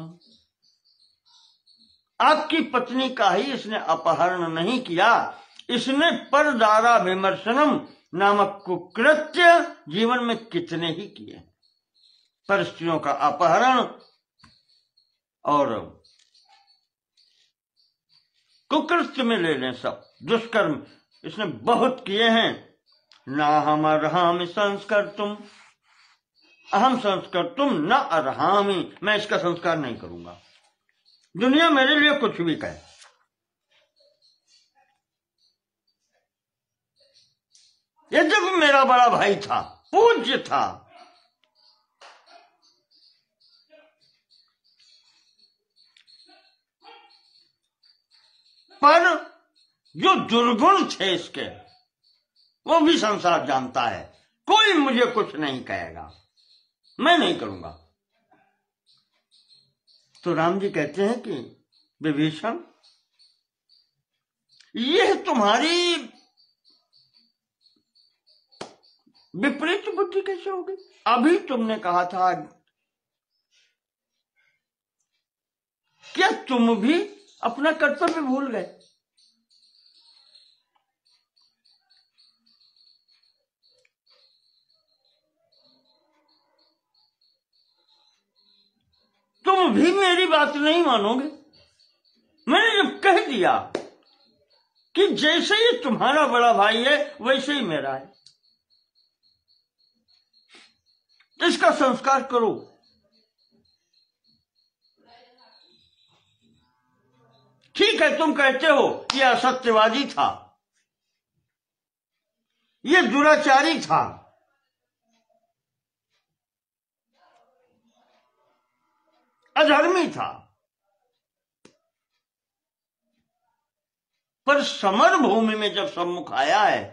आपकी पत्नी का ही इसने अपहरण नहीं किया, इसने परदारा विमर्शनम नामक कुकृत्य जीवन में कितने ही किए। पर स्त्रियों का अपहरण और कुकृत्य में ले लें, सब दुष्कर्म इसने बहुत किए हैं। न हम अर्हामि संस्कर्तुम, अहम संस्कर्तुम न अर्हामि, मैं इसका संस्कार नहीं करूंगा। दुनिया मेरे लिए कुछ भी कहे, यद्यपि मेरा बड़ा भाई था, पूज्य था, पर जो दुर्गुण थे इसके वो भी संसार जानता है। कोई मुझे कुछ नहीं कहेगा, मैं नहीं करूंगा। तो राम जी कहते हैं कि विभीषण, यह तुम्हारी विपरीत बुद्धि कैसे होगी? अभी तुमने कहा था क्या तुम भी अपना कर्तव्य भूल गए? तुम भी मेरी बात नहीं मानोगे? मैंने जब कह दिया कि जैसे ही तुम्हारा बड़ा भाई है वैसे ही मेरा है, इसका संस्कार करो। ठीक है, तुम कहते हो ये असत्यवादी था, ये दुराचारी था, अधर्मी था, पर समर भूमि में जब सम्मुख आया है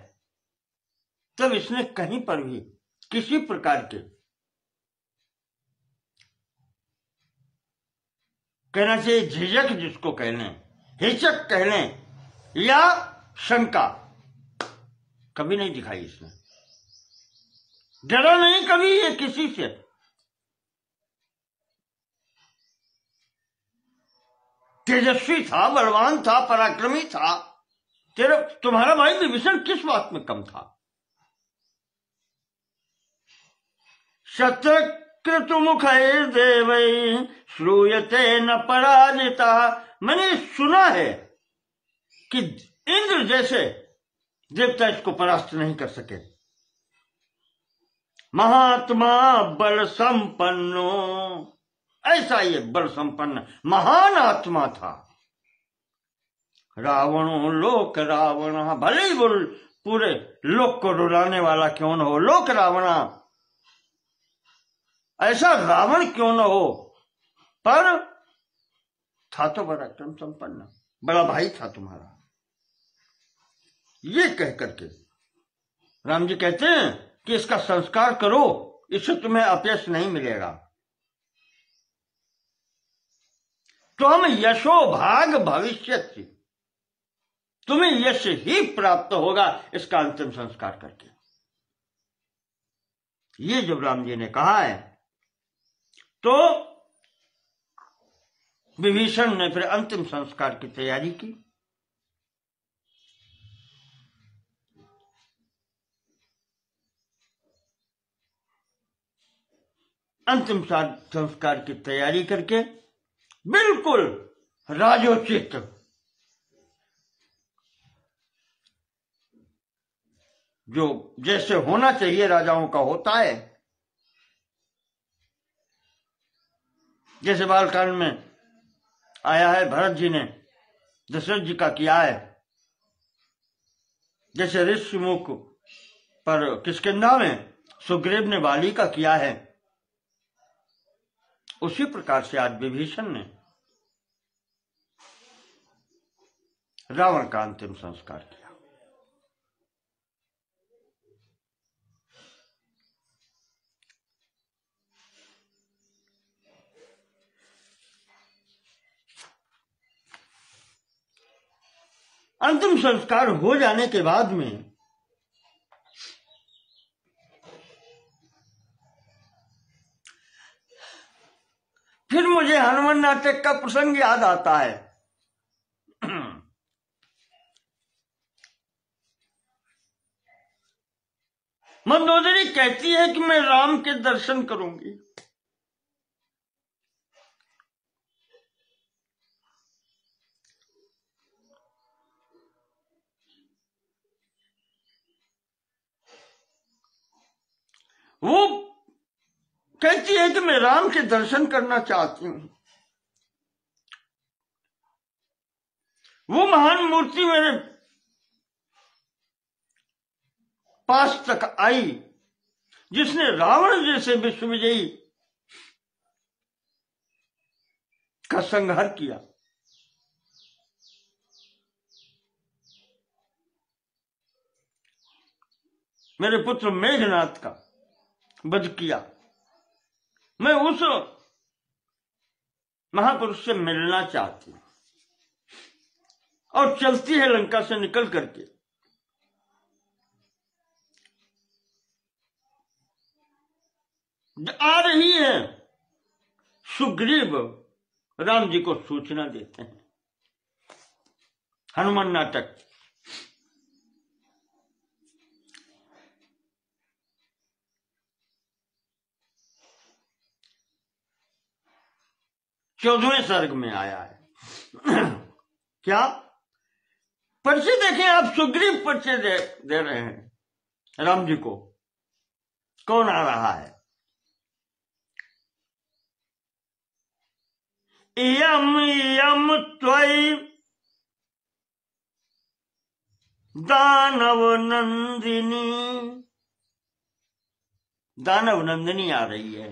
तब इसने कहीं पर भी किसी प्रकार के, कहना चाहिए झिझक जिसको कह लें, हिचक कह लें या शंका, कभी नहीं दिखाई इसने। डरा नहीं कभी ये किसी से। तेजस्वी था, बलवान था, पराक्रमी था। तुम्हारा भाई विभीषण किस बात में कम था? शतक्रतुमुखैर्देव श्रूयते न पराजिता। मैंने सुना है कि इंद्र जैसे देवता इसको परास्त नहीं कर सके। महात्मा बल संपन्नो, ऐसा ये बल संपन्न महान आत्मा था। रावणों लोक रावण, भले ही वो पूरे लोक को रुलाने वाला क्यों न हो, लोक रावणा, ऐसा रावण क्यों न हो, पर था तो पराक्रम संपन्न, बड़ा भाई था तुम्हारा। ये कह करके राम जी कहते हैं कि इसका संस्कार करो, इससे तुम्हें अपयश नहीं मिलेगा। तो हम यशो भाग भविष्य, तुम्हें यश ही प्राप्त होगा इसका अंतिम संस्कार करके। ये जब राम जी ने कहा है तो विभीषण ने फिर अंतिम संस्कार की तैयारी की। अंतिम संस्कार की तैयारी करके बिल्कुल राजोचित, जो जैसे होना चाहिए राजाओं का होता है, जैसे बालकांड में आया है भरत जी ने दशरथ जी का किया है, जैसे ऋषिमुख पर किष्किंधा में सुग्रीव ने वाली का किया है, उसी प्रकार से आज विभीषण ने रावण का अंतिम संस्कार किया। अंतिम संस्कार हो जाने के बाद में फिर मुझे हनुमान नाटक का प्रसंग याद आता है। मंदोदरी कहती है कि मैं राम के दर्शन करूंगी। वो कहती है कि मैं राम के दर्शन करना चाहती हूं। वो महान मूर्ति मेरे पास तक आई, जिसने रावण जैसे विश्व विजयी का संहार किया। मेरे पुत्र मेघनाथ का वध किया। मैं उस महापुरुष से मिलना चाहती हूं। और चलती है लंका से निकल करके। आ रही है, सुग्रीव राम जी को सूचना देते हैं। हनुमान नाटक। चौदहवें सर्ग में आया है। क्या परिचय देखें आप, सुग्रीव परिचय दे रहे हैं राम जी को। कौन आ रहा है? इयम इयम त्वयि दानव नंदिनी। दानव नंदिनी आ रही है,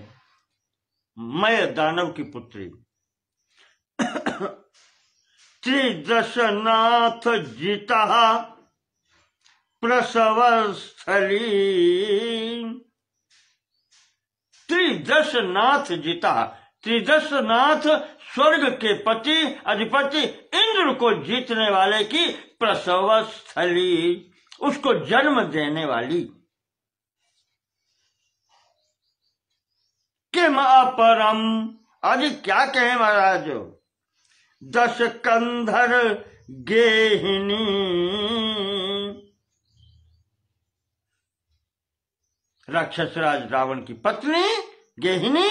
मैं दानव की पुत्री। त्रिदशनाथ जिता प्रसवस्थली। त्रिदशनाथ जिता, त्रिदशनाथ स्वर्ग के पति अधिपति इंद्र को जीतने वाले की प्रसवस्थली, उसको जन्म देने वाली। किम अपरम, आदि क्या कहें महाराज। दश कंधर गेहिनी, राक्षसराज रावण की पत्नी गेहिनी।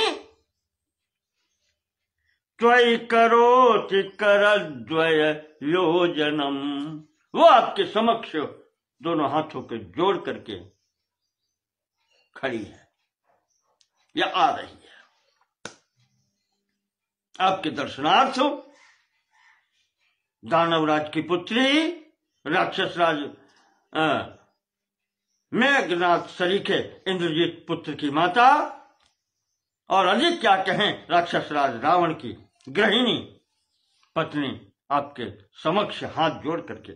त्वयि करोति करद्वय योजनम, वो आपके समक्ष दोनों हाथों के जोड़ करके खड़ी है या आ रही है आपके दर्शनार्थ। दानवराज की पुत्री, राक्षसराज मेघनाथ सरीखे इंद्रजीत पुत्र की माता, और अधिक क्या कहें राक्षसराज रावण की गृहिणी पत्नी आपके समक्ष हाथ जोड़ करके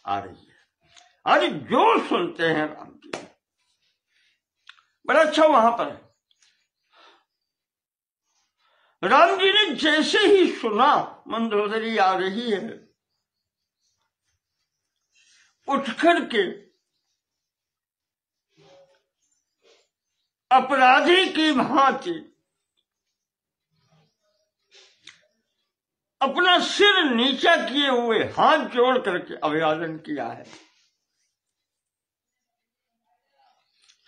आ रही है। अरे जो सुनते हैं राम जी, बड़ा अच्छा वहां पर है। राम जी ने जैसे ही सुना मंदोदरी आ रही है, उठकर के अपराधी की भांति अपना सिर नीचा किए हुए हाथ जोड़ करके अभिवादन किया है।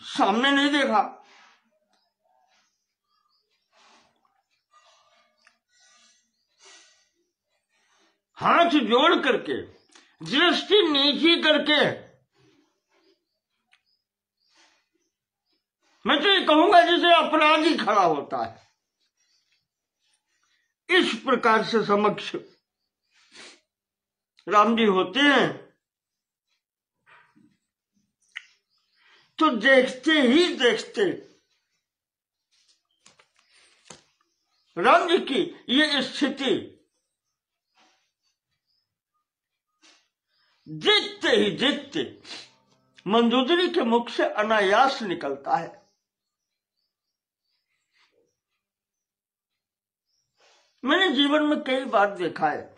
सामने नहीं देखा, हाथ जोड़ करके दृष्टि नीची करके, मैं तो ये कहूंगा जैसे अपराधी खड़ा होता है, इस प्रकार से समक्ष राम जी होते हैं। तो देखते ही देखते राम जी की ये स्थिति देखते ही देखते मंदोदरी के मुख से अनायास निकलता है, मैंने जीवन में कई बार देखा है।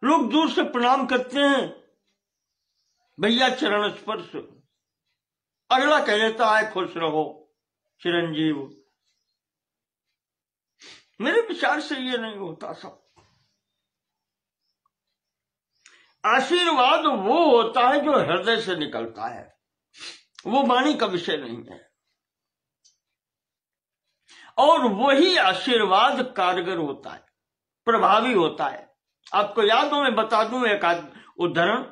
लोग दूर से प्रणाम करते हैं, भैया चरण स्पर्श, अगला कह देता है खुश रहो चिरंजीव। मेरे विचार से ये नहीं होता सब। आशीर्वाद वो होता है जो हृदय से निकलता है, वो वाणी का विषय नहीं है, और वही आशीर्वाद कारगर होता है, प्रभावी होता है। आपको याद हो, मैं बता दूं एक उदाहरण।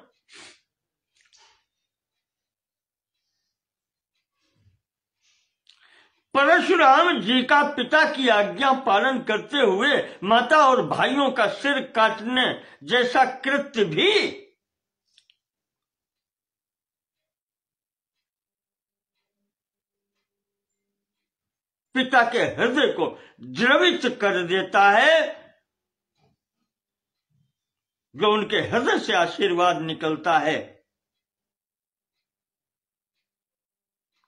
परशुराम जी का पिता की आज्ञा पालन करते हुए माता और भाइयों का सिर काटने जैसा कृत्य भी पिता के हृदय को द्रवित कर देता है, जो उनके हृदय से आशीर्वाद निकलता है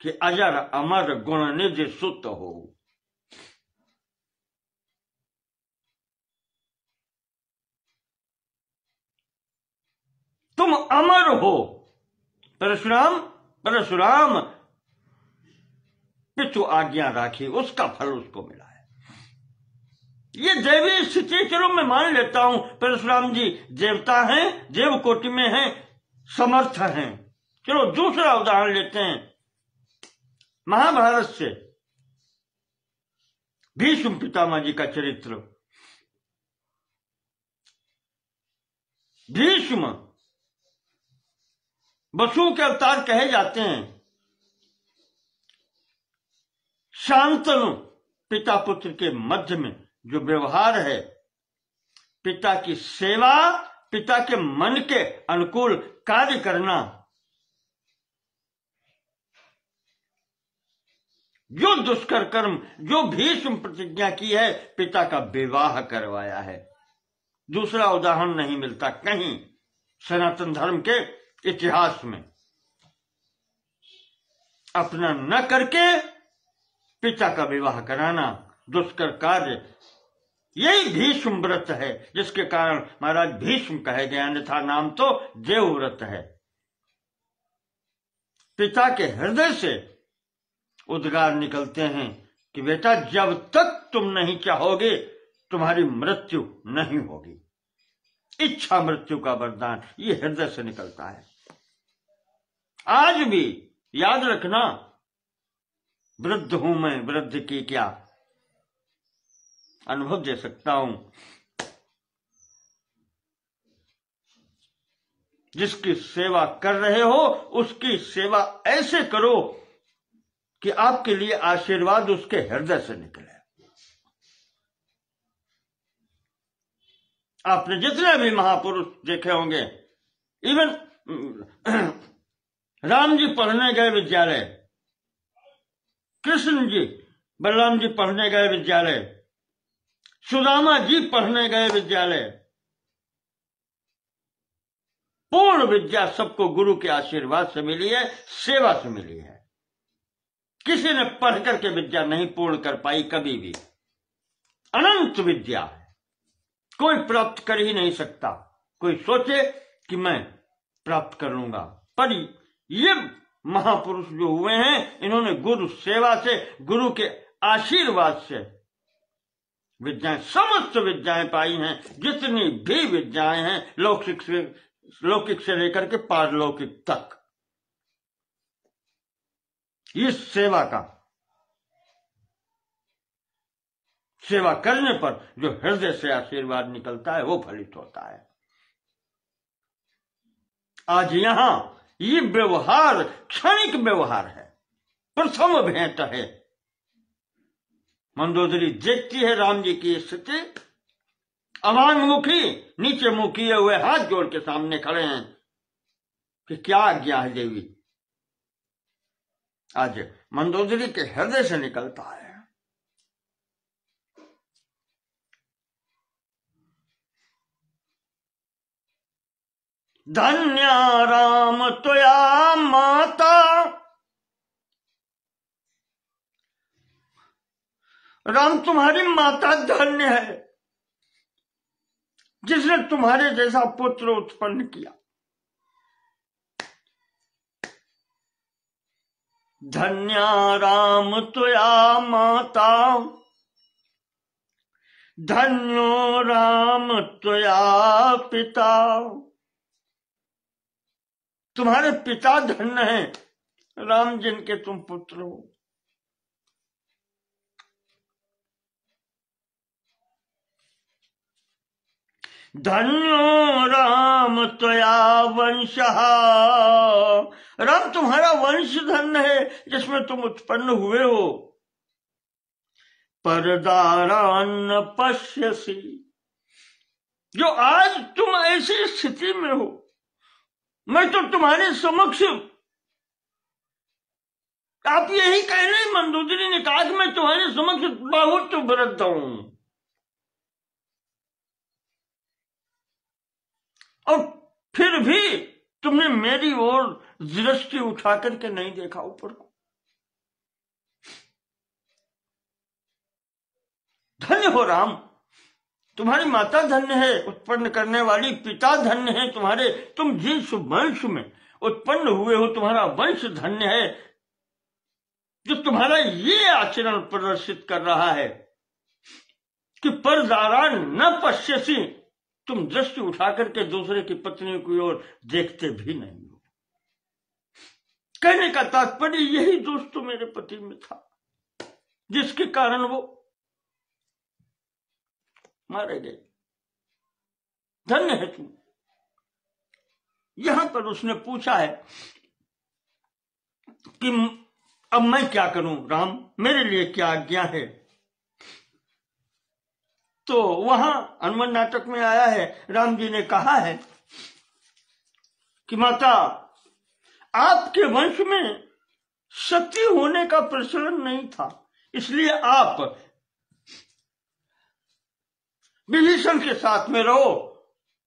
कि अजर अमर गुण निज सुत हो। तुम अमर हो। परशुराम पितु आज्ञा राखी, उसका फल उसको मिला है। ये दैवी स्थिति, चलो मैं मान लेता हूं परशुराम जी देवता हैं, देव कोटि में हैं, समर्थ हैं। चलो दूसरा उदाहरण लेते हैं महाभारत से, भीष्म पितामह जी का चरित्र। भीष्म वसु के अवतार कहे जाते हैं। शांतनु पिता पुत्र के मध्य में जो व्यवहार है, पिता की सेवा, पिता के मन के अनुकूल कार्य करना, जो दुष्कर कर्म, जो भीष्म प्रतिज्ञा की है, पिता का विवाह करवाया है। दूसरा उदाहरण नहीं मिलता कहीं सनातन धर्म के इतिहास में। अपना न करके पिता का विवाह कराना, दुष्कर कार्य, यही भीष्म व्रत है, जिसके कारण महाराज भीष्म कहे गए, अन्यथा नाम तो देवव्रत है। पिता के हृदय से उद्गार निकलते हैं कि बेटा, जब तक तुम नहीं चाहोगे तुम्हारी मृत्यु नहीं होगी। इच्छा मृत्यु का वरदान ये हृदय से निकलता है। आज भी याद रखना, वृद्ध हूं मैं, वृद्ध की क्या अनुभव दे सकता हूं। जिसकी सेवा कर रहे हो उसकी सेवा ऐसे करो कि आपके लिए आशीर्वाद उसके हृदय से निकले। आपने जितने भी महापुरुष देखे होंगे, इवन राम जी पढ़ने गए विद्यालय, कृष्ण जी बलराम जी पढ़ने गए विद्यालय, सुदामा जी पढ़ने गए विद्यालय, पूर्ण विद्या सबको गुरु के आशीर्वाद से मिली है, सेवा से मिली है। किसी ने पढ़ करके विद्या नहीं पूर्ण कर पाई कभी भी। अनंत विद्या है, कोई प्राप्त कर ही नहीं सकता। कोई सोचे कि मैं प्राप्त कर लूंगा, पर ये महापुरुष जो हुए हैं, इन्होंने गुरु सेवा से, गुरु के आशीर्वाद से विद्याएं, समस्त विद्याएं पाई हैं। जितनी भी विद्याएं हैं, लौकिक से लेकर के पारलौकिक तक, इस सेवा करने पर जो हृदय से आशीर्वाद निकलता है वो फलित होता है। आज यहां ये व्यवहार क्षणिक व्यवहार है, प्रथम भेंट है। मंदोदरी देखती है राम जी की स्थिति, अवांगमुखी, नीचे मुंह किए हुए हाथ जोड़ के सामने खड़े हैं कि क्या आज्ञा है देवी। आज मंदोदरी के हृदय से निकलता है। धन्य राम त्वया माता, राम तुम्हारी माता धन्य है जिसने तुम्हारे जैसा पुत्र उत्पन्न किया। धन्य राम त्वया माता, धन्यो राम त्वया पिता। तुम्हारे पिता धन्य हैं, राम जिनके तुम पुत्र हो। धन्यो राम त्वया वंशः, राम तुम्हारा वंश धन्य है जिसमें तुम उत्पन्न हुए हो। परदारान्न पश्यसि, जो आज तुम ऐसी स्थिति में हो, मैं तो तुम्हारे समक्ष आप यही कह रहे हैं। मंदोदरी ने कहा कि मैं तुम्हारे समक्ष बहुत वृद्ध हूं और फिर भी तुमने मेरी ओर दृष्टि उठा करके नहीं देखा ऊपर को। धन्य हो राम, तुम्हारी माता धन्य है, उत्पन्न करने वाली पिता धन्य है तुम्हारे, तुम जिस वंश में उत्पन्न हुए हो तुम्हारा वंश धन्य है जो तुम्हारा ये आचरण प्रदर्शित कर रहा है कि परदारा न पश्यसी, तुम दृष्टि उठा करके दूसरे की पत्नी की ओर देखते भी नहीं हो। कहने का तात्पर्य यही दोष तो मेरे पति में था जिसके कारण वो मारे गए। धन्य है तुम। यहां पर उसने पूछा है कि अब मैं क्या करूं राम, मेरे लिए क्या आज्ञा है। तो वहां हनुमान नाटक में आया है, राम जी ने कहा है कि माता आपके वंश में सती होने का प्रचलन नहीं था, इसलिए आप विभीषण के साथ में रहो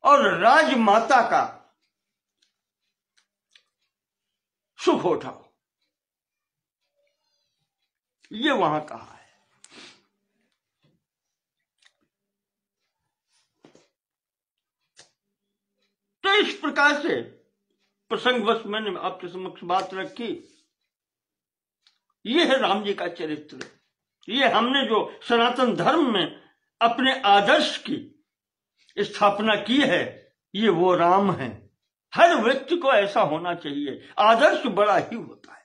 और राजमाता का सुख उठाओ। ये वहां कहा है। तो इस प्रकार से प्रसंगवश मैंने आपके समक्ष बात रखी। ये है राम जी का चरित्र। ये हमने जो सनातन धर्म में अपने आदर्श की स्थापना की है, ये वो राम है। हर व्यक्ति को ऐसा होना चाहिए। आदर्श बड़ा ही होता है।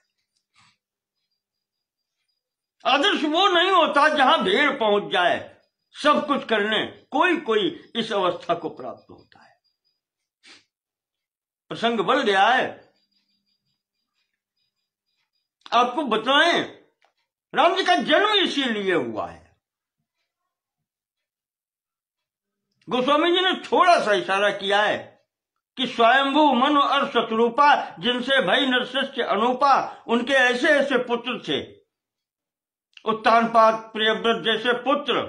आदर्श वो नहीं होता जहां भीड़ पहुंच जाए सब कुछ करने, कोई इस अवस्था को प्राप्त होता है। प्रसंग बढ़ गया है। आपको बताएं, राम जी का जन्म इसीलिए हुआ है। गोस्वामी जी ने थोड़ा सा इशारा किया है कि स्वयंभू मनु और शत्रुपा, जिनसे भई नरश्रेष्ठ अनूपा, उनके ऐसे ऐसे पुत्र थे। उत्तानपाद प्रियव्रत जैसे पुत्र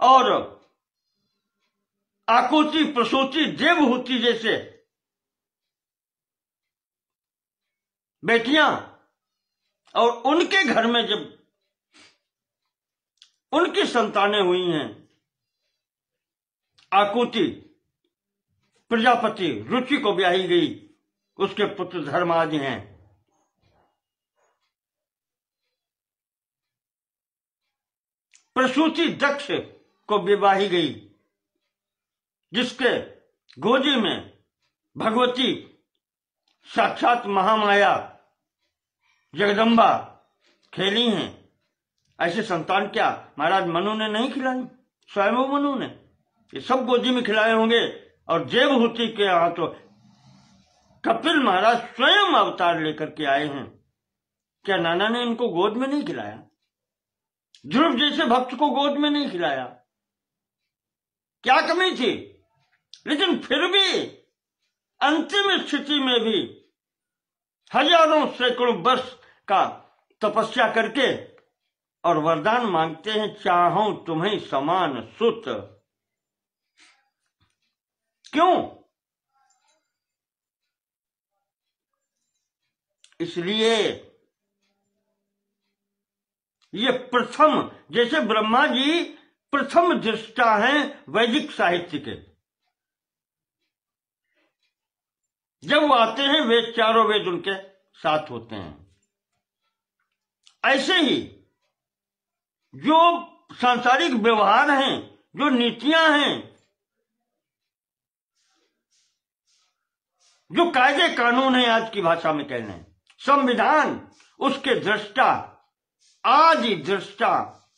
और आकुति प्रसूति देवहूति जैसे बेटियां, और उनके घर में जब उनकी संतानें हुई हैं, आकुति प्रजापति रुचि को ब्याही गई, उसके पुत्र धर्मादि हैं। प्रसूति दक्ष को विवाही गई, जिसके गोदी में भगवती साक्षात महामाया जगदम्बा खेली हैं। ऐसे संतान क्या महाराज मनु ने नहीं खिलाई, स्वयं मनु ने ये सब गोदी में खिलाए होंगे। और देवहूति के यहां तो कपिल महाराज स्वयं अवतार लेकर के आए हैं। क्या नाना ने इनको गोद में नहीं खिलाया? ध्रुव जैसे भक्त को गोद में नहीं खिलाया? क्या कमी थी? लेकिन फिर भी अंतिम स्थिति में भी हजारों सैकड़ों वर्ष का तपस्या करके और वरदान मांगते हैं, चाहूं तुम्हें समान सुत। क्यों? इसलिए ये प्रथम, जैसे ब्रह्मा जी प्रथम दृष्टा हैं वैदिक साहित्य के। जब वो आते हैं वेद, चारों वेद उनके साथ होते हैं। ऐसे ही जो सांसारिक व्यवहार हैं, जो नीतियां हैं, जो कायदे कानून है, आज की भाषा में कह रहे हैं संविधान, उसके दृष्टा, आदि दृष्टा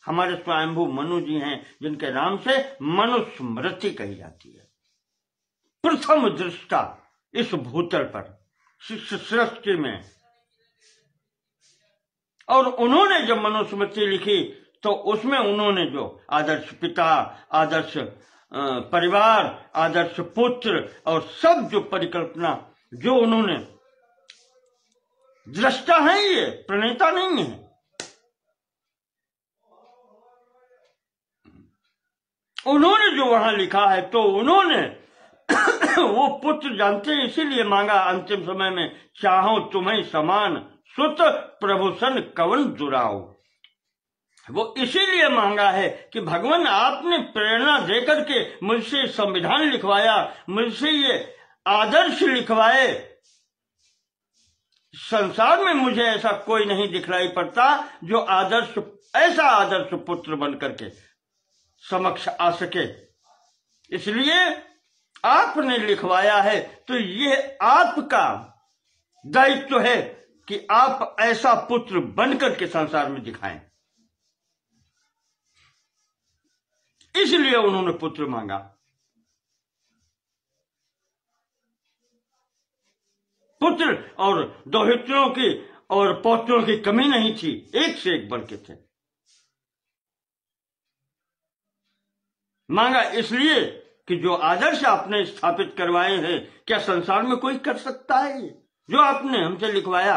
हमारे स्वयंभू मनु जी हैं, जिनके नाम से मनुस्मृति कही जाती है। प्रथम दृष्टा इस भूतल पर, सृष्टि में। और उन्होंने जब मनुस्मृति लिखी तो उसमें उन्होंने जो आदर्श पिता, आदर्श परिवार, आदर्श पुत्र और सब जो परिकल्पना जो उन्होंने दृष्टा है, ये प्रणेता नहीं है। उन्होंने जो वहां लिखा है तो उन्होंने वो पुत्र जानते हैं, इसीलिए मांगा अंतिम समय में, चाहो तुम्हें समान सुत प्रभु सन कवन दुराओ। वो इसीलिए मांगा है कि भगवान आपने प्रेरणा देकर के मुझसे संविधान लिखवाया, मुझसे ये आदर्श लिखवाए। संसार में मुझे ऐसा कोई नहीं दिखलाई पड़ता जो आदर्श, ऐसा आदर्श पुत्र बनकर के समक्ष आ सके। इसलिए आपने लिखवाया है, तो ये आपका दायित्व है कि आप ऐसा पुत्र बनकर के संसार में दिखाएं। इसलिए उन्होंने पुत्र मांगा। पुत्र और दोहित्रों की और पौत्रों की कमी नहीं थी, एक से एक बढ़ के थे। मांगा इसलिए कि जो आदर्श आपने स्थापित करवाए हैं, क्या संसार में कोई कर सकता है? जो आपने हमसे लिखवाया,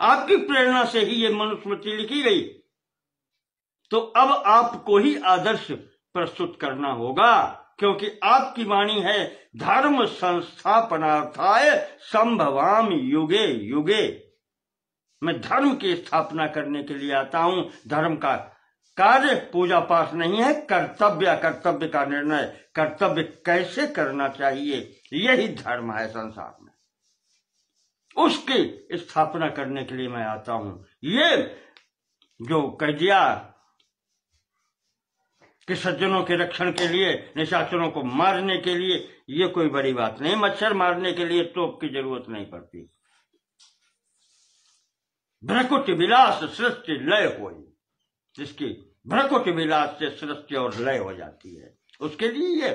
आपकी प्रेरणा से ही ये मनुस्मृति लिखी गई, तो अब आपको ही आदर्श प्रस्तुत करना होगा, क्योंकि आपकी वाणी है धर्म संस्थापनार्थाय संभवाम युगे युगे। मैं धर्म की स्थापना करने के लिए आता हूं। धर्म का कार्य पूजा पाठ नहीं है, कर्तव्य, कर्तव्य का निर्णय, कर्तव्य कैसे करना चाहिए, यही धर्म है संसार में। उसकी स्थापना करने के लिए मैं आता हूं। ये जो कह दिया कि सज्जनों के रक्षण के लिए, निशाचरों को मारने के लिए, ये कोई बड़ी बात नहीं। मच्छर मारने के लिए तोप की जरूरत नहीं पड़ती। भ्रकुट विलास सृष्टि लय होई, जिसकी भ्रकुट विलास से सृष्टि और लय हो जाती है, उसके लिए ये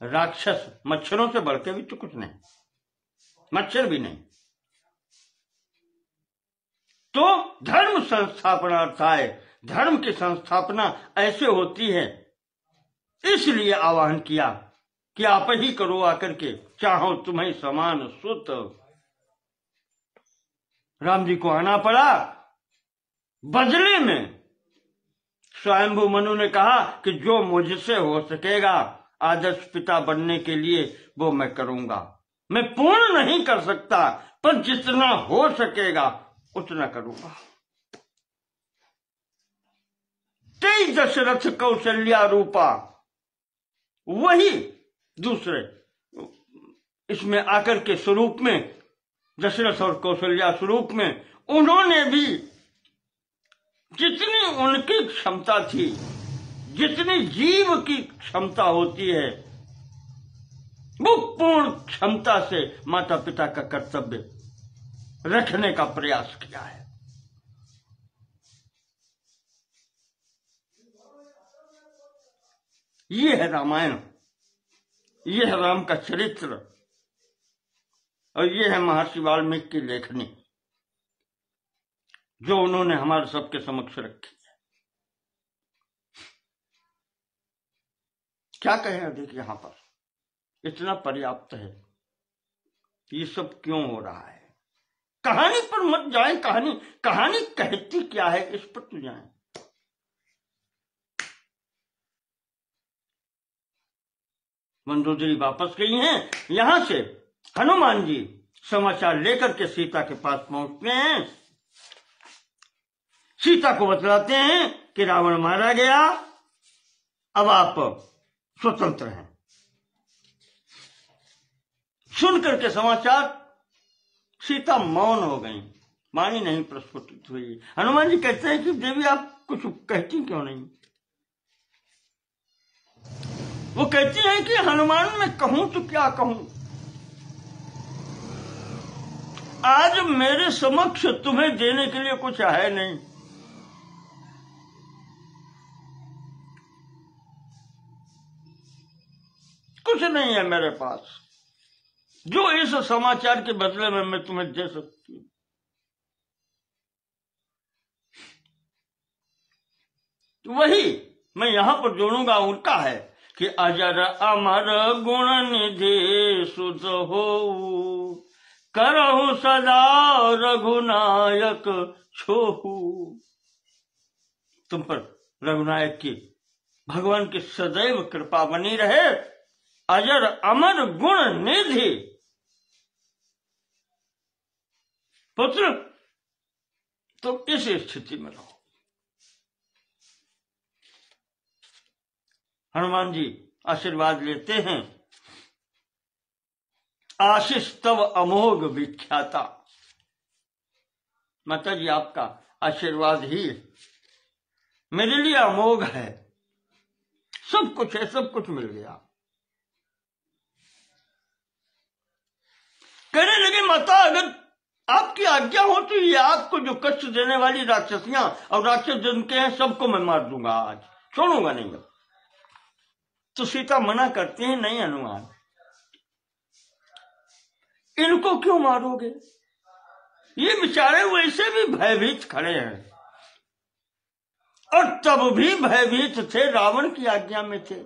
राक्षस मच्छरों से बढ़ के भी तो कुछ नहीं, मच्छर भी नहीं। तो धर्म संस्थापनार्थाय, धर्म की संस्थापना ऐसे होती है। इसलिए आह्वान किया कि आप ही करो आकर के, चाहो तुम्हें समान सुत। राम जी को आना पड़ा। बदले में स्वयंभू मनु ने कहा कि जो मुझसे हो सकेगा आदर्श पिता बनने के लिए वो मैं करूंगा। मैं पूर्ण नहीं कर सकता, पर जितना हो सकेगा उतना करूंगा। तेज दशरथ कौशल्या रूपा, वही दूसरे इसमें आकर के स्वरूप में, दशरथ और कौशल्या स्वरूप में, उन्होंने भी जितनी उनकी क्षमता थी, जितनी जीव की क्षमता होती है, वो पूर्ण क्षमता से माता पिता का कर्तव्य रखने का प्रयास किया है। ये है रामायण, ये है राम का चरित्र, और ये है महर्षि वाल्मीकि की लेखनी जो उन्होंने हमारे सबके समक्ष रखी है। क्या कहें अधिक, यहां पर इतना पर्याप्त है। ये सब क्यों हो रहा है? कहानी पर मत जाए, कहानी कहती क्या है इस पर तो जाए। मंदोदरी वापस गई हैं। यहां से हनुमान जी समाचार लेकर के सीता के पास पहुंचते हैं। सीता को बतलाते हैं कि रावण मारा गया, अब आप स्वतंत्र हैं। सुनकर के समाचार सीता मौन हो गई, वाणी नहीं प्रस्फुटित हुई। हनुमान जी कहते हैं कि देवी आप कुछ कहती क्यों नहीं? वो कहती है कि हनुमान मैं कहूं तो क्या कहूं, आज मेरे समक्ष तुम्हें देने के लिए कुछ है नहीं। कुछ नहीं है मेरे पास जो इस समाचार के बदले में मैं तुम्हें दे सकती हूं। तो वही मैं यहां पर जोड़ूंगा उनका है कि अजर अमर गुण निधि सुत हो, करहु सदा रघुनायक छोहू। तुम पर रघुनायक की, भगवान की सदैव कृपा बनी रहे। अजर अमर गुण निधि पुत्र, तुम इस स्थिति में रहो। हनुमान जी आशीर्वाद लेते हैं। आशीष तव अमोघ विख्याता। माता जी आपका आशीर्वाद ही मेरे लिए अमोघ है, सब कुछ है, सब कुछ मिल गया। कहने लगे माता, अगर आपकी आज्ञा हो तो ये आपको जो कष्ट देने वाली राक्षसियां और राक्षस जिनके हैं सबको मैं मार दूंगा, आज छोड़ूंगा नहीं। तो सीता मना करती है, नहीं हनुमान, इनको क्यों मारोगे? ये बेचारे वैसे भी भयभीत खड़े हैं, और तब भी भयभीत थे, रावण की आज्ञा में थे।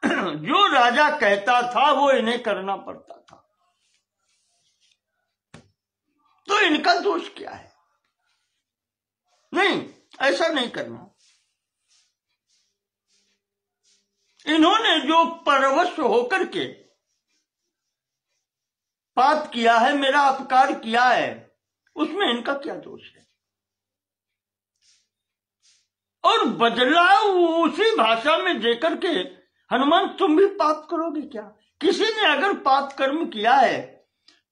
जो राजा कहता था वो इन्हें करना पड़ता था, तो इनका दोष क्या है? नहीं, ऐसा नहीं करना। इन्होंने जो परवश होकर के पाप किया है, मेरा अपकार किया है, उसमें इनका क्या दोष है? और बदला उसी भाषा में देकर के, हनुमान तुम भी पाप करोगे क्या? किसी ने अगर पाप कर्म किया है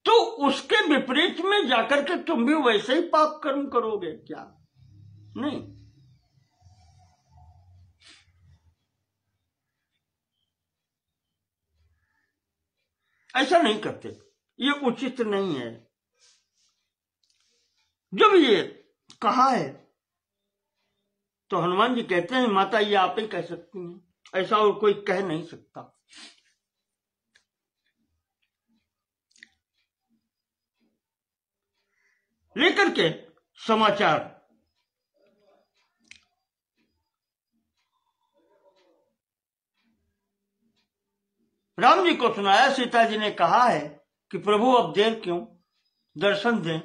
तो उसके विपरीत में जाकर के तुम भी वैसे ही पाप कर्म करोगे क्या? नहीं। ऐसा नहीं करते, ये उचित नहीं है। जब ये कहा है तो हनुमान जी कहते हैं, माता ये आप ही कह सकती हैं, ऐसा और कोई कह नहीं सकता। लेकर के समाचार राम जी को सुनाया। सीता जी ने कहा है कि प्रभु अब देर क्यों, दर्शन दें।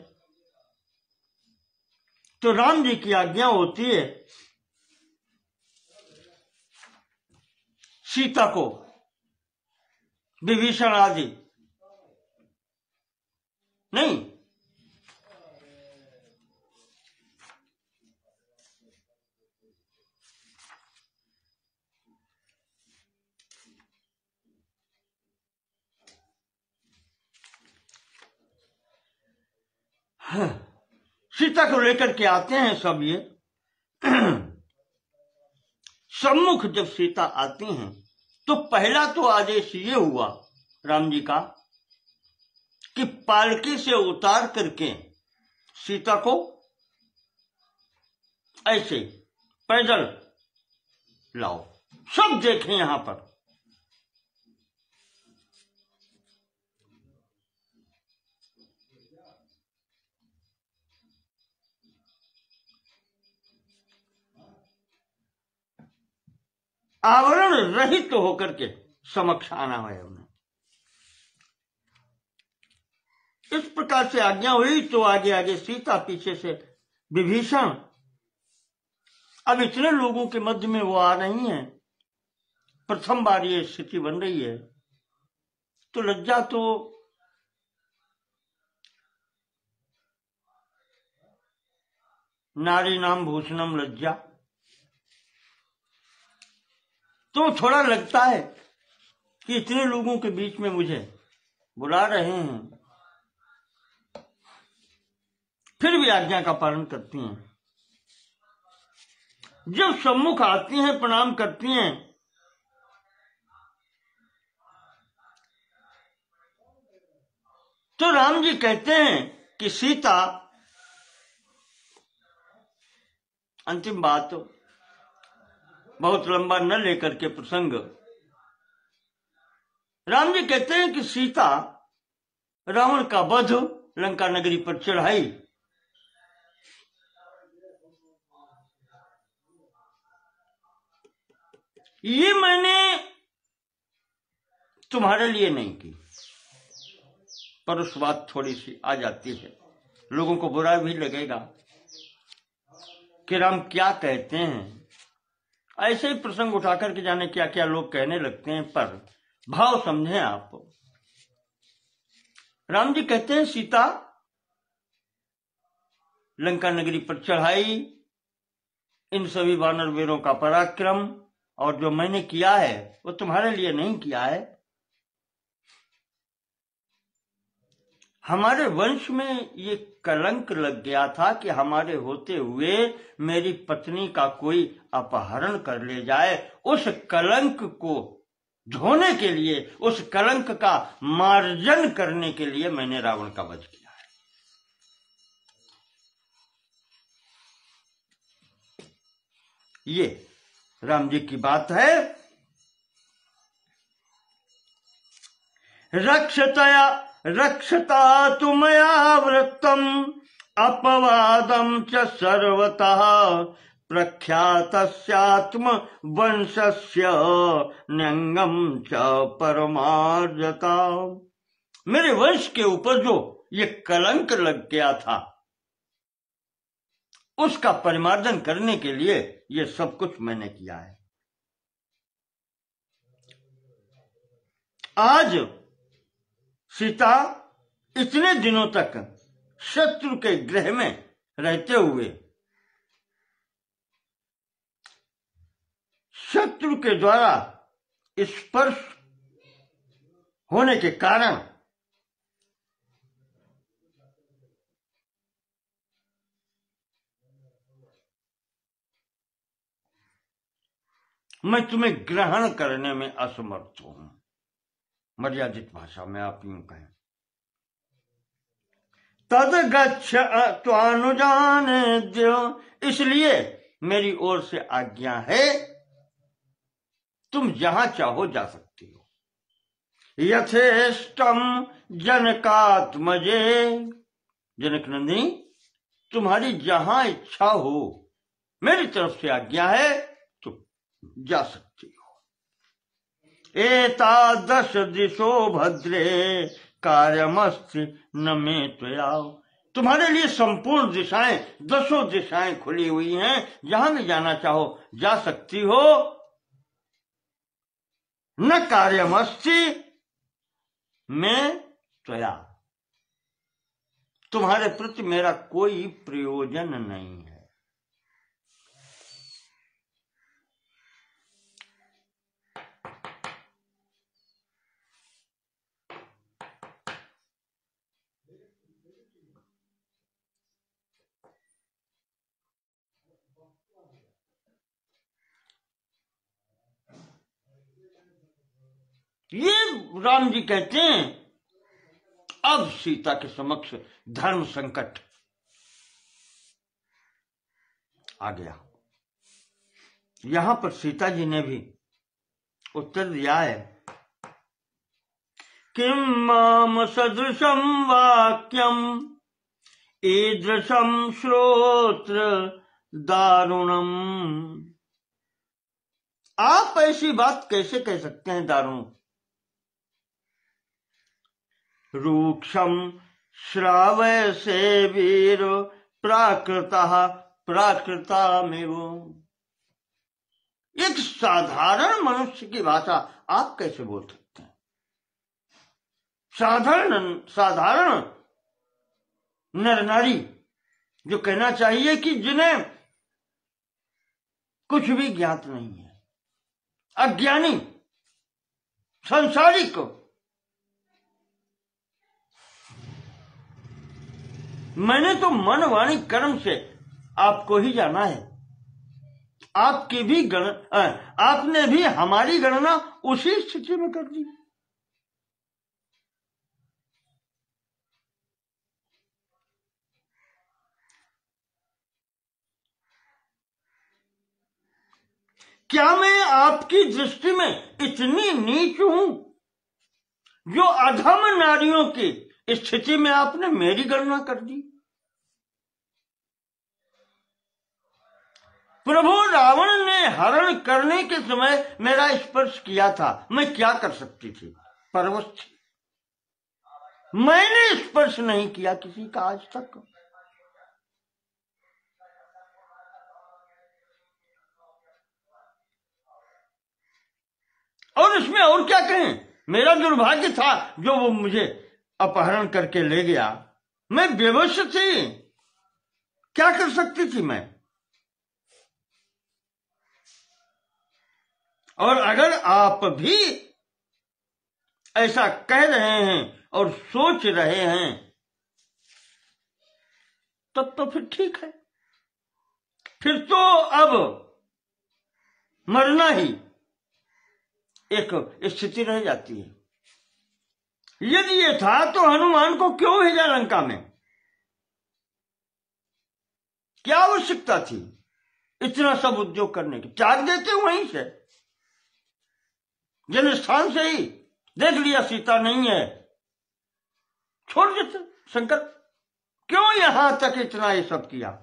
तो राम जी की आज्ञा होती है सीता को विभीषण आदि नहीं, सीता को लेकर के आते हैं सब। ये सम्मुख जब सीता आती हैं तो पहला तो आदेश ये हुआ राम जी का कि पालकी से उतार करके सीता को ऐसे पैदल लाओ। सब देखें यहां पर। आवरण रहित तो होकर के समक्ष आना है उन्हें। इस प्रकार से आज्ञा हुई तो आगे आगे सीता, पीछे से विभीषण। अब इतने लोगों के मध्य में वो आ रही हैं, प्रथम बार ये स्थिति बन रही है, तो लज्जा तो नारी नाम भूषणम लज्जा, तो थोड़ा लगता है कि इतने लोगों के बीच में मुझे बुला रहे हैं, फिर भी आज्ञा का पालन करती हैं। जब सम्मुख आती हैं, प्रणाम करती हैं, तो राम जी कहते हैं कि सीता, अंतिम बात बहुत लंबा न लेकर के प्रसंग, राम जी कहते हैं कि सीता रावण का वध, लंका नगरी पर चढ़ाई, ये मैंने तुम्हारे लिए नहीं की। पर उस बात थोड़ी सी आ जाती है, लोगों को बुरा भी लगेगा कि राम क्या कहते हैं। ऐसे ही प्रसंग उठाकर के जाने क्या क्या लोग कहने लगते हैं, पर भाव समझें आप। राम जी कहते हैं सीता लंका नगरी पर चढ़ाई, इन सभी वानर वीरों का पराक्रम, और जो मैंने किया है वो तुम्हारे लिए नहीं किया है। हमारे वंश में ये कलंक लग गया था कि हमारे होते हुए मेरी पत्नी का कोई अपहरण कर ले जाए। उस कलंक को धोने के लिए, उस कलंक का मार्जन करने के लिए मैंने रावण का वध किया है। ये राम जी की बात है। रक्षता तु मया वृत्तम अपवादम च सर्वतः प्रख्यातस्यात्म वंशस्य न्यंगम च परमार्जता। मेरे वंश के ऊपर जो ये कलंक लग गया था, उसका परिमार्जन करने के लिए ये सब कुछ मैंने किया है। आज सीता इतने दिनों तक शत्रु के गृह में रहते हुए, शत्रु के द्वारा स्पर्श होने के कारण मैं तुम्हें ग्रहण करने में असमर्थ हूं। मर्यादित भाषा में आप यूं कहें, तद गच्छ त्वानुजानेद्य, इसलिए मेरी ओर से आज्ञा है, तुम जहां चाहो जा सकती हो। यथेष्टम जनकात्मजे, जनक नंदिनी तुम्हारी जहां इच्छा हो, मेरी तरफ से आज्ञा है, तुम जा सकती हो। एतादश दिशो भद्रे कार्यमस्ति न मे त्वया, तुम्हारे लिए संपूर्ण दिशाएं, 10 दिशाएं खुली हुई हैं, जहां भी जाना चाहो जा सकती हो। न कार्यमस्ति में त्वया, तुम्हारे प्रति मेरा कोई प्रयोजन नहीं है। ये राम जी कहते हैं अब सीता के समक्ष धर्म संकट आ गया। यहां पर सीता जी ने भी उत्तर दिया है, किम माम सदृशम वाक्यम ईदृशम श्रोत्र दारुणम। आप ऐसी बात कैसे कह सकते हैं दारुण। रूक्षम श्रावय से वीर प्राकृतामेव, एक साधारण मनुष्य की भाषा आप कैसे बोल सकते हैं। साधारण नर नारी जो कहना चाहिए कि जिन्हें कुछ भी ज्ञात नहीं है, अज्ञानी संसारिक, मैंने तो मन वाणी कर्म से आपको ही जाना है। आपकी भी आपने भी हमारी गणना उसी स्थिति में कर दी। क्या मैं आपकी दृष्टि में इतनी नीच हूं जो अधम नारियों की स्थिति में आपने मेरी गणना कर दी। प्रभु रावण ने हरण करने के समय मेरा स्पर्श किया था, मैं क्या कर सकती थी। परवश थी। मैंने स्पर्श नहीं किया किसी का आज तक। और इसमें और क्या कहें, मेरा दुर्भाग्य था जो वो मुझे अपहरण करके ले गया। मैं बेबस थी, क्या कर सकती थी मैं। और अगर आप भी ऐसा कह रहे हैं और सोच रहे हैं तब तो फिर ठीक है, फिर तो अब मरना ही एक स्थिति रह जाती है। यदि ये था तो हनुमान को क्यों भेजा लंका में, क्या आवश्यकता थी इतना सब उद्योग करने की। त्याग देते वहीं से, जन स्थान से ही देख लिया सीता नहीं है, छोड़ देते। शंकर क्यों यहां तक इतना ये सब किया।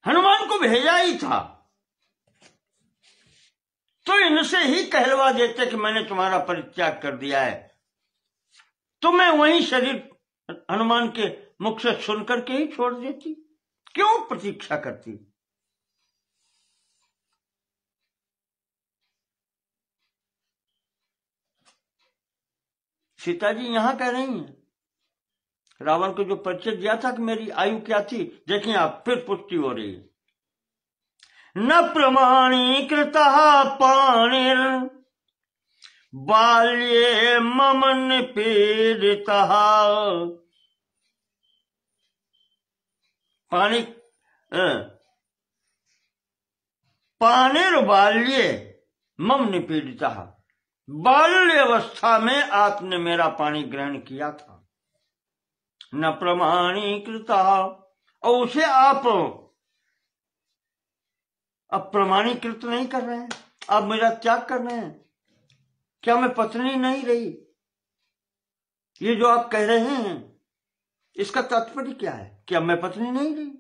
हनुमान को भेजा ही था तो इनसे ही कहलवा देते कि मैंने तुम्हारा परित्याग कर दिया है, तो मैं वहीं शरीर हनुमान के मुख से सुन करके ही छोड़ देती। क्यों प्रतीक्षा करती। सीता जी यहां कह रही हैं, रावण को जो परिचय दिया था कि मेरी आयु क्या थी, देखिए आप फिर पुष्टि हो रही है। न प्रमाणीकृता पाणिर बाल्ये मम निपीडिता। पाणिर बाल्ये मम निपीडिता। बाल्य अवस्था में आपने मेरा पानी ग्रहण किया था। न प्रमाणीकृता, और उसे आप अब प्रमाणीकृत नहीं कर रहे हैं, आप मेरा त्याग कर रहे हैं। क्या मैं पत्नी नहीं रही, ये जो आप कह रहे हैं इसका तात्पर्य क्या है। क्या मैं पत्नी नहीं रही,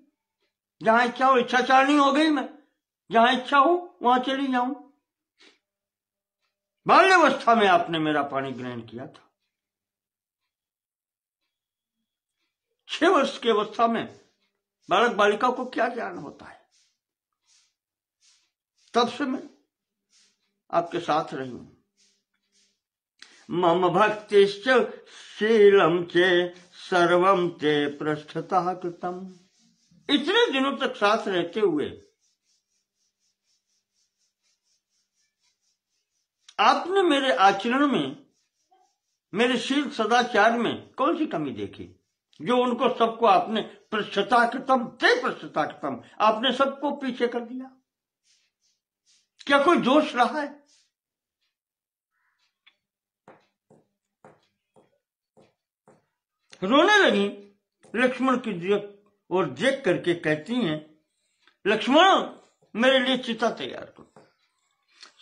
जहां इच्छा हो, इच्छाचारिणी हो गई मैं, जहां इच्छा हो वहां चली जाऊं। बाल्यावस्था में आपने मेरा पानी ग्रहण किया था। 6 वर्ष की अवस्था में बालक बालिका को क्या ज्ञान होता है, तब से मैं आपके साथ रही हूं। मम भक्तिश्च शीलम चे सर्वम ते पृष्ठतः कृतम। इतने दिनों तक साथ रहते हुए आपने मेरे आचरण में, मेरे शील सदाचार में कौन सी कमी देखी, जो उनको सबको आपने पृष्ठतः कृतम ते पृष्ठतः कृतम, आपने सबको पीछे कर दिया। क्या कोई दोष रहा है। रोने लगी लक्ष्मण की और देख करके कहती हैं, लक्ष्मण मेरे लिए चिता तैयार करो।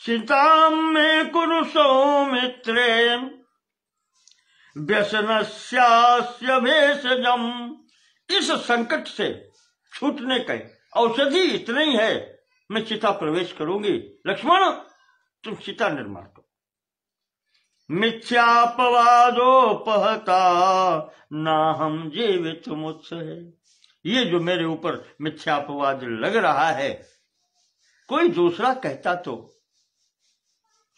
सीता में कुरु सौमित्रे व्यसनस्यास्य भेषजम। इस संकट से छूटने का औषधि इतना ही है, मैं चिता प्रवेश करूंगी। लक्ष्मण तुम चिता निर्माण करो। मिथ्यापवादोपहता ना हम जीवित मुत्सहे। ये जो मेरे ऊपर मिथ्यापवाद लग रहा है, कोई दूसरा कहता तो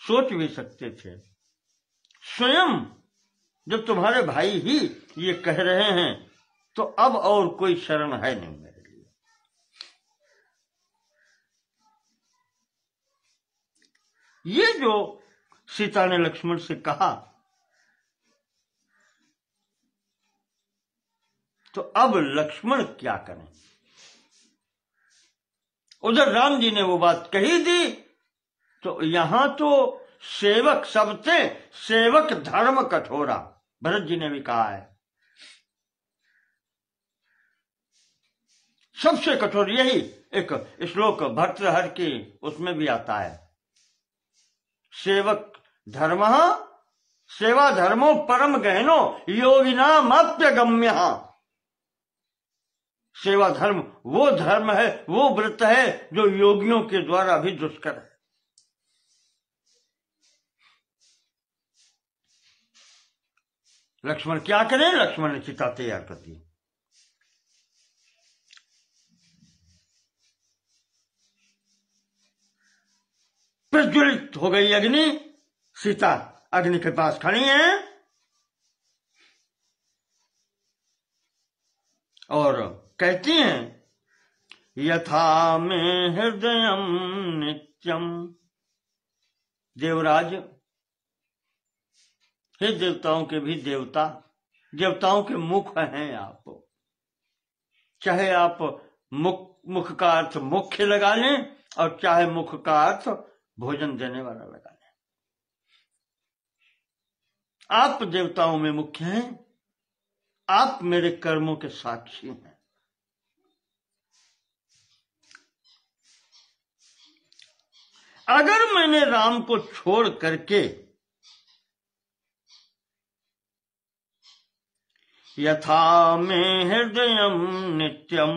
सोच भी सकते थे। स्वयं जब तुम्हारे भाई ही ये कह रहे हैं तो अब और कोई शरण है नहीं मेरे लिए। ये जो सीता ने लक्ष्मण से कहा, तो अब लक्ष्मण क्या करें। उधर राम जी ने वो बात कही दी, तो यहां तो सेवक सबसे सेवक धर्म कठोरा, भरत जी ने भी कहा है। सबसे कठोर यही एक श्लोक भर्तृहरि की उसमें भी आता है, सेवक धर्म सेवा धर्मो परम गहनो योगिनामप्यगम्य। सेवा धर्म वो धर्म है, वो व्रत है जो योगियों के द्वारा भी दुष्कर है। लक्ष्मण क्या करें? लक्ष्मण ने चिता तैयार कर दी। प्रज्वलित हो गई अग्नि, सीता अग्नि के पास खड़ी है और कहती हैं, यथा में हृदयम नित्यम। देवराज, हे देवताओं के भी देवता, देवताओं के मुख हैं आप, चाहे आप मुख का अर्थ मुख्य लगा लें और चाहे मुख का अर्थ भोजन देने वाला लगा लें। आप देवताओं में मुख्य हैं, आप मेरे कर्मों के साक्षी हैं। अगर मैंने राम को छोड़ करके यथा में हृदयम नित्यम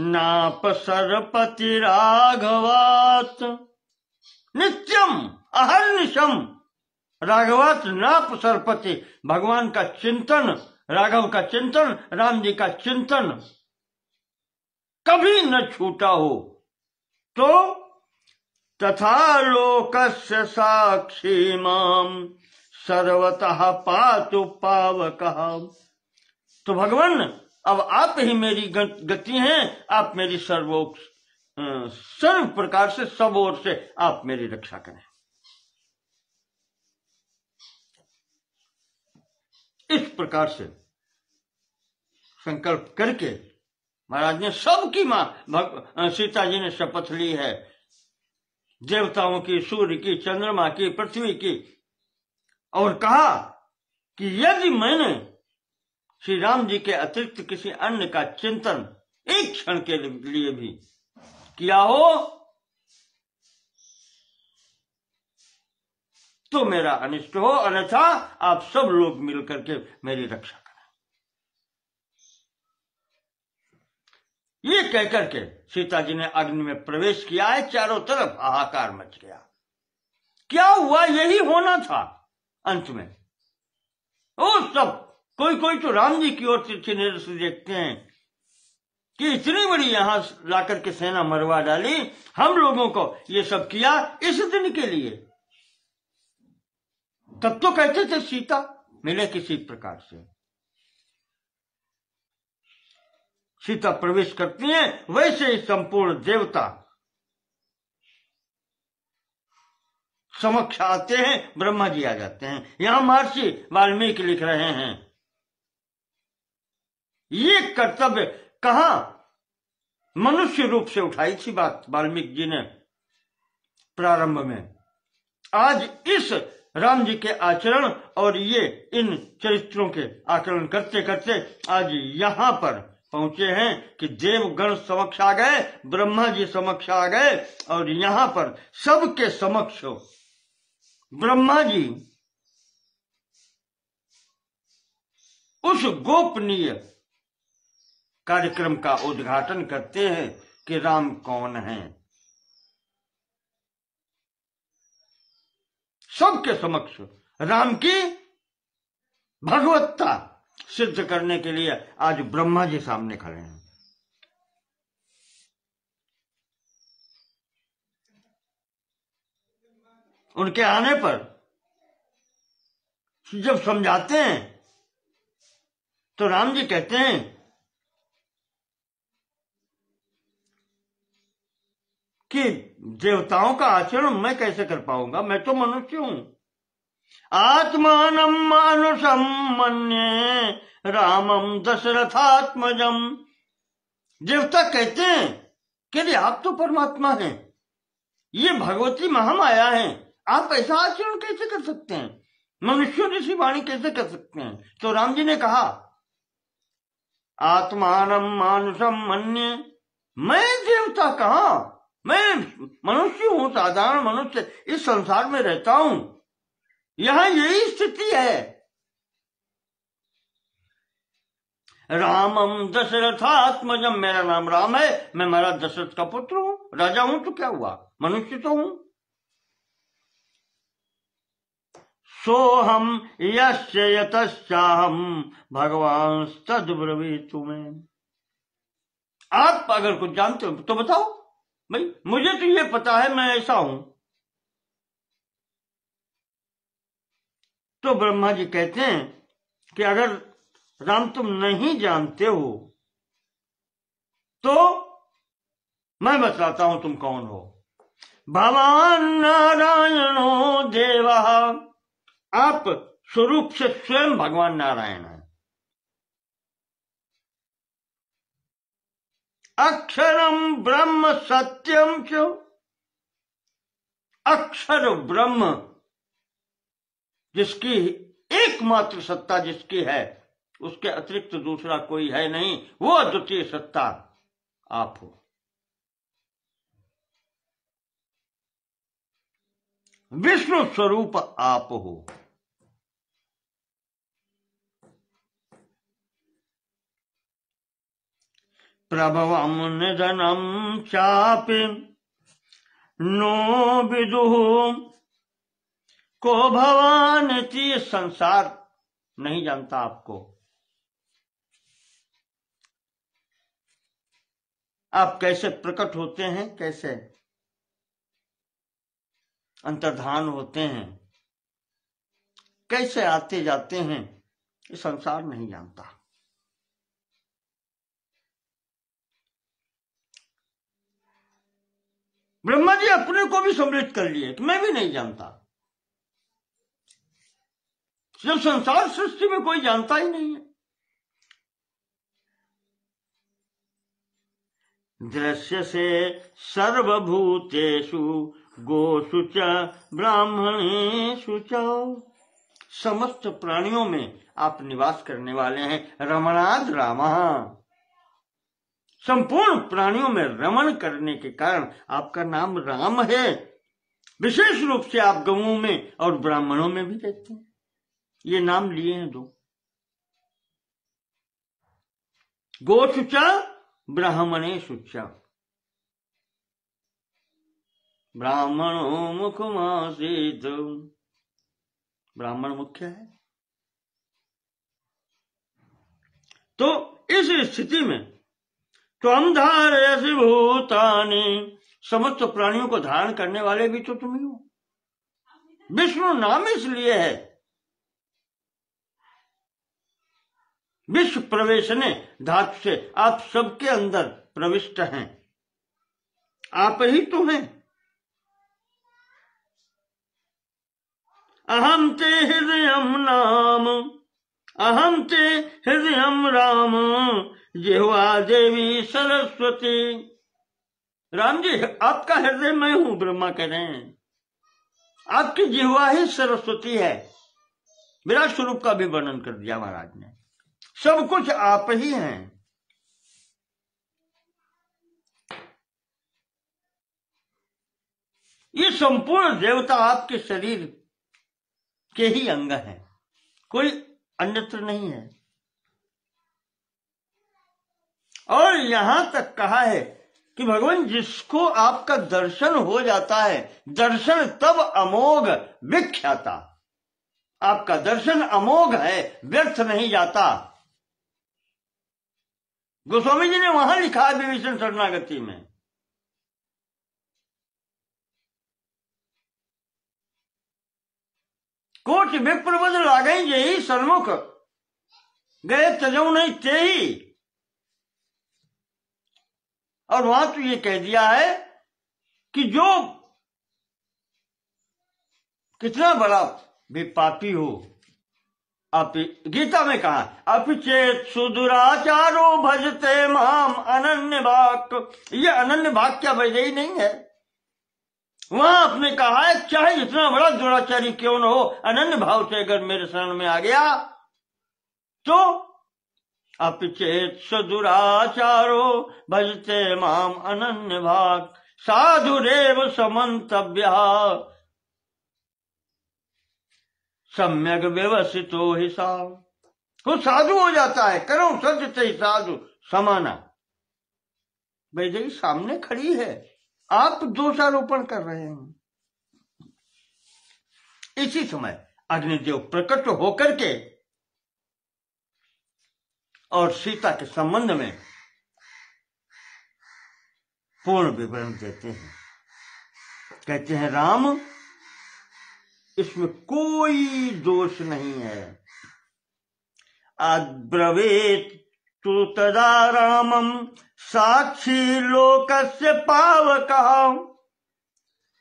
नापसरपति राघवात, नित्यम अहर्निशम राघवात नापसरपति, भगवान का चिंतन, राघव का चिंतन, राम जी का चिंतन कभी न छूटा हो तो तथा लोकस्य साक्षी माम सर्वतः पातु पावकः। तो भगवान, अब आप ही मेरी गति हैं, आप मेरी सर्व प्रकार से, सब ओर से आप मेरी रक्षा करें। इस प्रकार से संकल्प करके महाराज ने सबकी मां सीता जी ने शपथ ली है, देवताओं की, सूर्य की, चंद्रमा की, पृथ्वी की, और कहा कि यदि मैंने श्री राम जी के अतिरिक्त किसी अन्य का चिंतन एक क्षण के लिए भी किया हो तो मेरा अनिष्ट हो, अन्यथा आप सब लोग मिलकर के मेरी रक्षा करें। ये कहकर के सीता जी ने अग्नि में प्रवेश किया है। चारों तरफ हाहाकार मच गया। क्या हुआ? यही होना था अंत में। वो सब कोई तो राम जी की ओर तिरछी नजर से देखते हैं कि इतनी बड़ी यहां लाकर के सेना मरवा डाली, हम लोगों को ये सब किया इस दिन के लिए। तब तो कहते थे सीता मिले किसी प्रकार से। सीता प्रवेश करती है, वैसे ही संपूर्ण देवता समक्ष आते हैं, ब्रह्मा जी आ जाते हैं। यहां महर्षि वाल्मीकि लिख रहे हैं, ये कर्तव्य कहां मनुष्य रूप से उठाई थी बात वाल्मीकि जी ने प्रारंभ में। आज इस राम जी के आचरण और ये इन चरित्रों के आकलन करते करते आज यहां पर पहुंचे हैं कि देवगण समक्ष आ गए, ब्रह्मा जी समक्ष आ गए, और यहां पर सबके समक्ष ब्रह्मा जी उस गोपनीय कार्यक्रम का उद्घाटन करते हैं कि राम कौन है। सबके समक्ष राम की भगवत्ता सिद्ध करने के लिए आज ब्रह्मा जी सामने खड़े हैं। उनके आने पर जब समझाते हैं तो राम जी कहते हैं कि देवताओं का आचरण मैं कैसे कर पाऊंगा, मैं तो मनुष्य हूं। आत्मानं मानुषं मन्ये रामं दशरथात्मजम। देवता कहते हैं कि आप तो परमात्मा हैं, ये भगवती महामाया है, आप ऐसा आचरण कैसे कर सकते हैं, मनुष्यों जैसी वाणी कैसे कर सकते हैं। तो राम जी ने कहा, आत्मानं मानुषं मन्ये, मैं देवता कहां, मैं मनुष्य हूं, साधारण मनुष्य इस संसार में रहता हूं। यहां यही स्थिति है। रामम दशरथात्मजम, मेरा नाम राम है, मैं महाराज दशरथ का पुत्र हूं, राजा हूं तो क्या हुआ, मनुष्य तो हूं। सोहम यस्य यतश्चाहम भगवान तद्ब्रवीतु मे। आप अगर कुछ जानते हो तो बताओ भाई, मुझे तो ये पता है मैं ऐसा हूं। तो ब्रह्मा जी कहते हैं कि अगर राम तुम नहीं जानते हो तो मैं बतलाता हूं तुम कौन हो। भगवान नारायणो देवा, आप स्वरूप से स्वयं भगवान नारायण हैं। अक्षरम ब्रह्म सत्यम च, अक्षर ब्रह्म जिसकी एकमात्र सत्ता जिसकी है, उसके अतिरिक्त दूसरा कोई है नहीं, वो अद्वितीय सत्ता आप हो। विष्णु स्वरूप आप हो। प्रभवम निधनम चापि नो विदुः को भवानिति, संसार नहीं जानता आपको। आप कैसे प्रकट होते हैं, कैसे अंतर्धान होते हैं, कैसे आते जाते हैं, ये संसार नहीं जानता। ब्रह्मा जी अपने को भी सम्मिलित कर लिए कि मैं भी नहीं जानता, जब संसार सृष्टि में कोई जानता ही नहीं है। दृश्य से सर्वभूतेषु गोषु च ब्राह्मणेषु च, समस्त प्राणियों में आप निवास करने वाले हैं। रमणाद रामः, संपूर्ण प्राणियों में रमण करने के कारण आपका नाम राम है। विशेष रूप से आप गौओं में और ब्राह्मणों में भी रहते हैं, ये नाम लिए हैं दो, गोषु च ब्राह्मणेषु च। ब्राह्मणो मुखमासीत्, ब्राह्मण मुख्य है। तो इस स्थिति में त्वं धारयसि भूतानि, समस्त प्राणियों को धारण करने वाले भी तो तुम ही हो। विष्णु नाम इसलिए है, विश्व प्रवेशने धातु से आप सबके अंदर प्रविष्ट हैं, आप ही तो हैं। अहम ते हृदयम नाम, अहम ते हृदयम राम, जिह्वा देवी सरस्वती। राम जी, आपका हृदय मैं हूं, ब्रह्मा कह रहे हैं। आपकी जिह्वा ही सरस्वती है। विराट स्वरूप का भी वर्णन कर दिया महाराज ने। सब कुछ आप ही हैं। ये संपूर्ण देवता आपके शरीर के ही अंग हैं, कोई अन्यत्र नहीं है। और यहां तक कहा है कि भगवान जिसको आपका दर्शन हो जाता है, दर्शन तब अमोघ विख्याता, आपका दर्शन अमोघ है, व्यर्थ नहीं जाता। गोस्वामी जी ने वहां लिखा है विभीषण शरणागति में, कोट विप्रवद लागई यही सन्मुख, गए तजऊ नहीं तेही। और वहां तो ये कह दिया है कि जो कितना बड़ा भी पापी हो, आप गीता में कहा अपिचेत सुदुराचारो भजते माम अनन्य भाग, ये अनन्य भाग क्या वैदेही नहीं है। वहां आपने कहा है चाहे जितना बड़ा दुराचारी क्यों न हो, अनन्य भाव से अगर मेरे शरण में आ गया तो अपिचेत सदुराचारो भजते माम अनन्य भाग, साधुरेव समन्तव्यः सम्यक व्यवस्थितो हि सा। वो साधु हो जाता है। करो सजते साधु समाना। वैदेही सामने खड़ी है, आप दोषारोपण कर रहे हैं। इसी समय अग्निदेव प्रकट होकर के और सीता के संबंध में पूर्ण विवरण देते हैं। कहते हैं राम, इसमें कोई दोष नहीं है। अब्रवीत तु तदा रामम साक्षी लोकस्य पावकः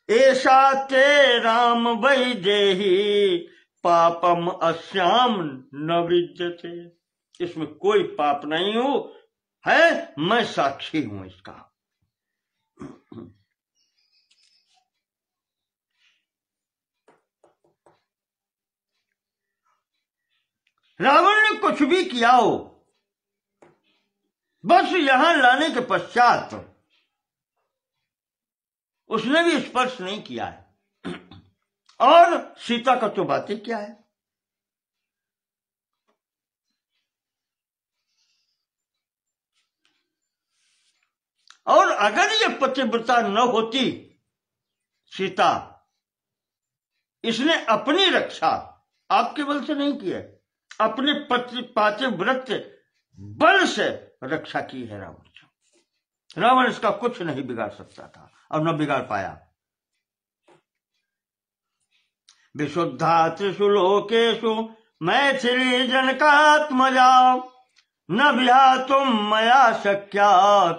ऐसा ते राम वैदेही पापम अस्याम न विद्यते। इसमें कोई पाप नहीं हो है, मैं साक्षी हूं इसका। रावण ने कुछ भी किया हो, बस यहां लाने के पश्चात उसने भी स्पर्श नहीं किया है। और सीता का तो बात ही क्या है। और अगर ये पतिव्रता न होती सीता, इसने अपनी रक्षा आपके बल से नहीं की है, अपने पति पातिव्रत बल से रक्षा की है रावण से। रावण इसका कुछ नहीं बिगाड़ सकता था और न बिगाड़ पाया। विशुद्धा त्रिषु लोकेषु मैथिली जनकात्मजा न विहातुम मया शक्या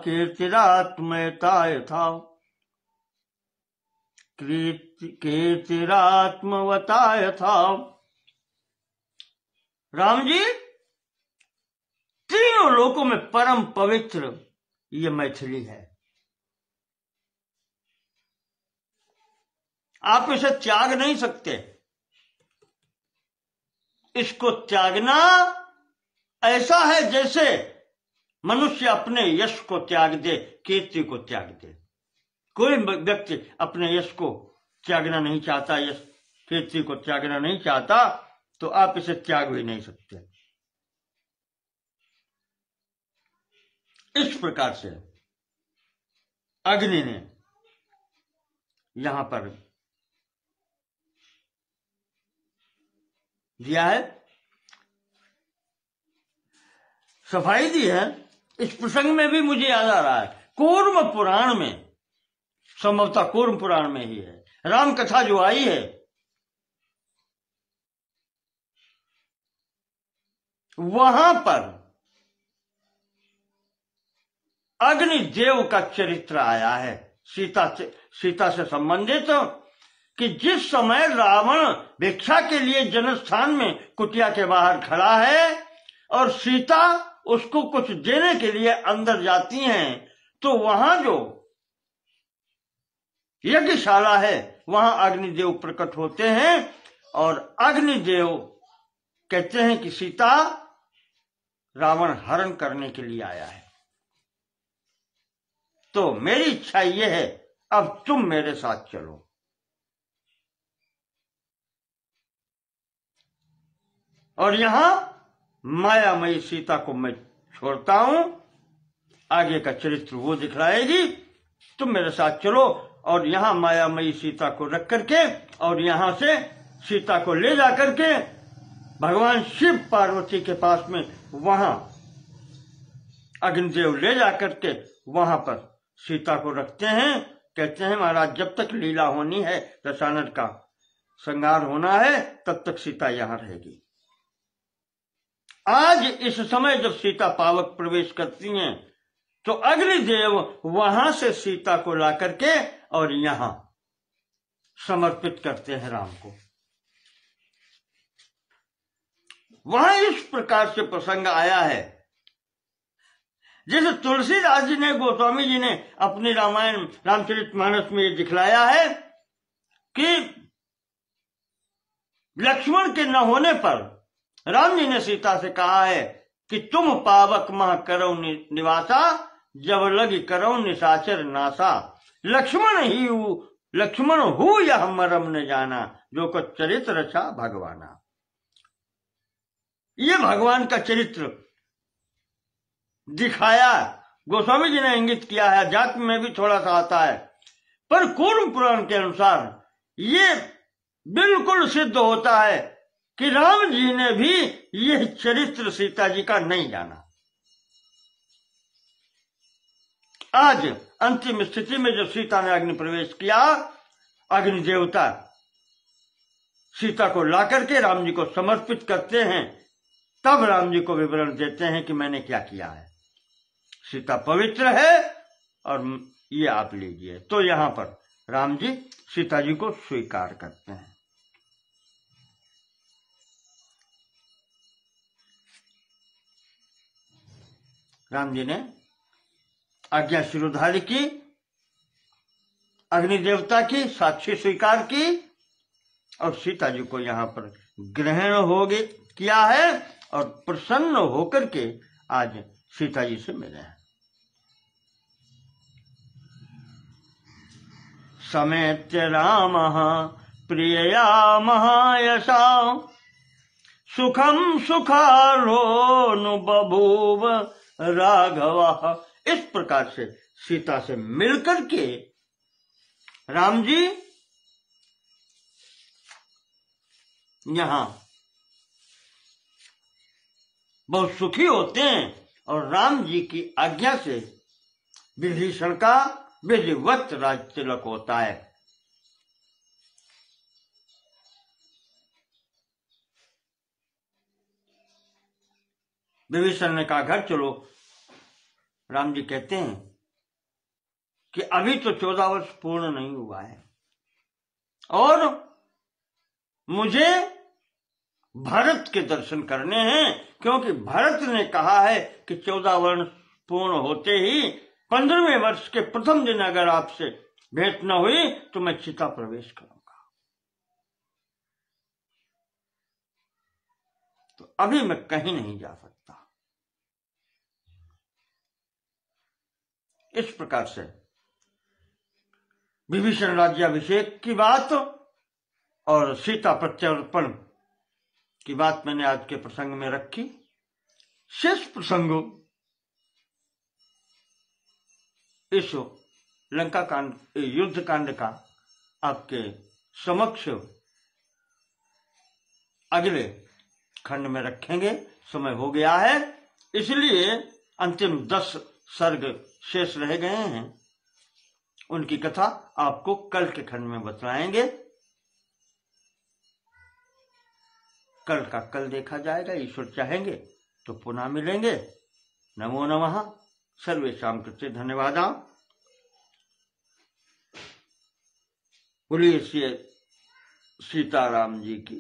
कीर्तिरात्मयता यथा। कीर्तिरात्मवता यथा। राम जी, तीनों लोकों में परम पवित्र ये मैथिली है। आप इसे त्याग नहीं सकते। इसको त्यागना ऐसा है जैसे मनुष्य अपने यश को त्याग दे, कीर्ति को त्याग दे। कोई व्यक्ति अपने यश को त्यागना नहीं चाहता, यश कीर्ति को त्यागना नहीं चाहता, तो आप इसे त्याग भी नहीं सकते। इस प्रकार से अग्नि ने यहां पर दिया है, सफाई दी है। इस प्रसंग में भी मुझे याद आ रहा है, कूर्म पुराण में, संभवतः कूर्म पुराण में ही है, राम कथा जो आई है, वहां पर अग्निदेव का चरित्र आया है सीता से संबंधित, कि जिस समय रावण भिक्षा के लिए जनस्थान में कुटिया के बाहर खड़ा है और सीता उसको कुछ देने के लिए अंदर जाती हैं, तो वहां जो यज्ञशाला है वहां अग्निदेव प्रकट होते हैं और अग्निदेव कहते हैं कि सीता, रावण हरण करने के लिए आया है, तो मेरी इच्छा यह है अब तुम मेरे साथ चलो। और यहां मायामयी सीता को मैं छोड़ता हूं, आगे का चरित्र वो दिखलाएगी, तुम मेरे साथ चलो। और यहां मायामयी सीता को रख करके और यहां से सीता को ले जाकर के भगवान शिव पार्वती के पास में, वहां अग्निदेव ले जाकर के वहां पर सीता को रखते हैं। कहते हैं महाराज, जब तक लीला होनी है, दशानन का संहार होना है, तब तक सीता यहां रहेगी। आज इस समय जब सीता पावक प्रवेश करती हैं, तो अग्निदेव वहां से सीता को ला करके और यहां समर्पित करते हैं राम को। वहां इस प्रकार से प्रसंग आया है, जैसे तुलसीदास जी ने, गोस्वामी जी ने अपनी रामायण रामचरितमानस में ये दिखलाया है कि लक्ष्मण के न होने पर राम जी ने सीता से कहा है कि तुम पावक मह करौ निवासा, जब लगी करौ निशाचर नासा। लक्ष्मण हु यह मरम न जाना, जो को चरित रचा भगवाना। ये भगवान का चरित्र दिखाया। गोस्वामी जी ने इंगित किया है, जाति में भी थोड़ा सा आता है, पर कूर्म पुराण के अनुसार ये बिल्कुल सिद्ध होता है कि राम जी ने भी यह चरित्र सीता जी का नहीं जाना। आज अंतिम स्थिति में जब सीता ने अग्नि प्रवेश किया, अग्नि देवता सीता को लाकर के राम जी को समर्पित करते हैं, तब राम जी को विवरण देते हैं कि मैंने क्या किया है, सीता पवित्र है और ये आप लीजिए। तो यहां पर राम जी सीता जी को स्वीकार करते हैं। राम जी ने आज्ञा शिरोधार्य की, अग्नि देवता की साक्षी स्वीकार की और सीता जी को यहां पर ग्रहण हो गए किया है और प्रसन्न होकर के आज सीता जी से मिले हैं। समेत्य राम प्रियया महायशा सुखम सुखारोनु बभूव राघव। इस प्रकार से सीता से मिलकर के राम जी यहां बहुत सुखी होते हैं और राम जी की आज्ञा से विभीषण का विधिवत राज तिलक होता है। विभीषण ने कहा घर चलो। राम जी कहते हैं कि अभी तो 14 वर्ष पूर्ण नहीं हुआ है और मुझे भरत के दर्शन करने हैं, क्योंकि भरत ने कहा है कि 14 वर्ष पूर्ण होते ही 15वें वर्ष के प्रथम दिन अगर आपसे भेंट न हुई तो मैं चिता प्रवेश करूंगा। तो अभी मैं कहीं नहीं जा सकता। इस प्रकार से विभीषण राज्याभिषेक की बात और सीता प्रत्यर्पण की बात मैंने आज के प्रसंग में रखी। शेष प्रसंग इस लंका कांड युद्ध कांड का आपके समक्ष अगले खंड में रखेंगे। समय हो गया है, इसलिए अंतिम 10 सर्ग शेष रह गए हैं, उनकी कथा आपको कल के खंड में बताएंगे। कल का कल देखा जाएगा, ईश्वर चाहेंगे तो पुनः मिलेंगे। नमो नमः। सर्वेषां कृते धन्यवादा। बोलिए सीताराम जी की।